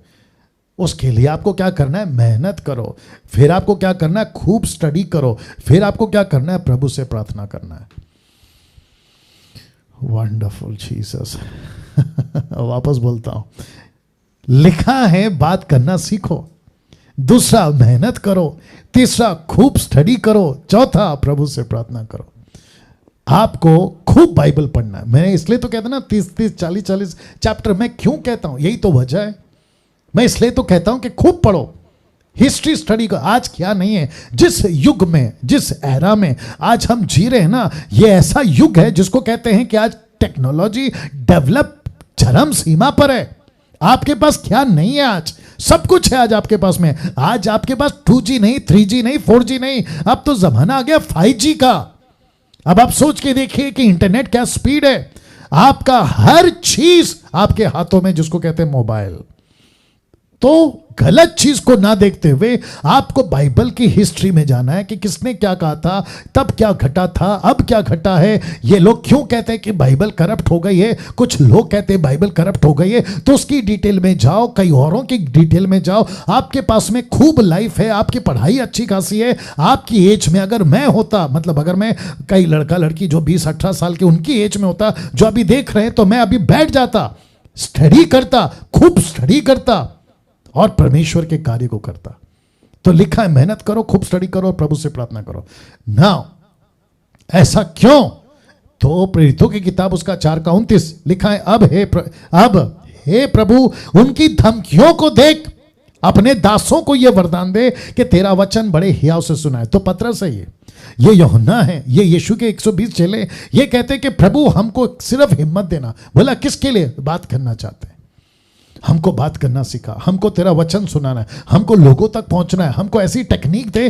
उसके लिए आपको क्या करना है? मेहनत करो। फिर आपको क्या करना है? खूब स्टडी करो। फिर आपको क्या करना है? प्रभु से प्रार्थना करना है। Wonderful Jesus. वापस बोलता हूं, लिखा है बात करना सीखो, दूसरा मेहनत करो, तीसरा खूब स्टडी करो, चौथा प्रभु से प्रार्थना करो। आपको खूब बाइबल पढ़ना है। मैं इसलिए तो कहता ना 30-30, 40-40 चैप्टर। मैं क्यों कहता हूं? यही तो वजह है। मैं इसलिए तो कहता हूं कि खूब पढ़ो, हिस्ट्री स्टडी को। आज क्या नहीं है, जिस युग में, जिस एरा में आज हम जी रहे हैं ना, ये ऐसा युग है जिसको कहते हैं कि आज टेक्नोलॉजी डेवलप चरम सीमा पर है। आपके पास क्या नहीं है? आज सब कुछ है आज आपके पास में। आज आपके पास 2G नहीं, 3G नहीं, 4G नहीं, अब तो जमाना आ गया 5G का। अब आप सोच के देखिए कि इंटरनेट क्या स्पीड है। आपका हर चीज आपके हाथों में, जिसको कहते हैं मोबाइल। तो गलत चीज को ना देखते हुए आपको बाइबल की हिस्ट्री में जाना है कि किसने क्या कहा था, तब क्या घटा था, अब क्या घटा है। ये लोग क्यों कहते हैं कि बाइबल करप्ट हो गई है, कुछ लोग कहते हैं बाइबल करप्ट हो गई है, तो उसकी डिटेल में जाओ, कई औरों की डिटेल में जाओ। आपके पास में खूब लाइफ है, आपकी पढ़ाई अच्छी खासी है। आपकी एज में अगर मैं होता, मतलब अगर मैं कई लड़का लड़की जो 20-18 साल के उनकी एज में होता, जो अभी देख रहे हैं, तो मैं अभी बैठ जाता, स्टडी करता, खूब स्टडी करता और परमेश्वर के कार्य को करता। तो लिखा है मेहनत करो, खूब स्टडी करो और प्रभु से प्रार्थना करो। नाउ ऐसा क्यों? तो प्रेरितों की किताब उसका 4:29 लिखा है, अब हे प्रभु उनकी धमकियों को देख, अपने दासों को यह वरदान दे कि तेरा वचन बड़े हियाव से सुनाए। तो पतरस है, ये यूहन्ना है, ये यीशु के 120 चेले, ये कहते हैं कि प्रभु हमको सिर्फ हिम्मत देना। बोला किसके लिए? बात करना चाहते हैं, हमको बात करना सिखा, हमको तेरा वचन सुनाना है, हमको लोगों तक पहुंचना है, हमको ऐसी टेक्निक दे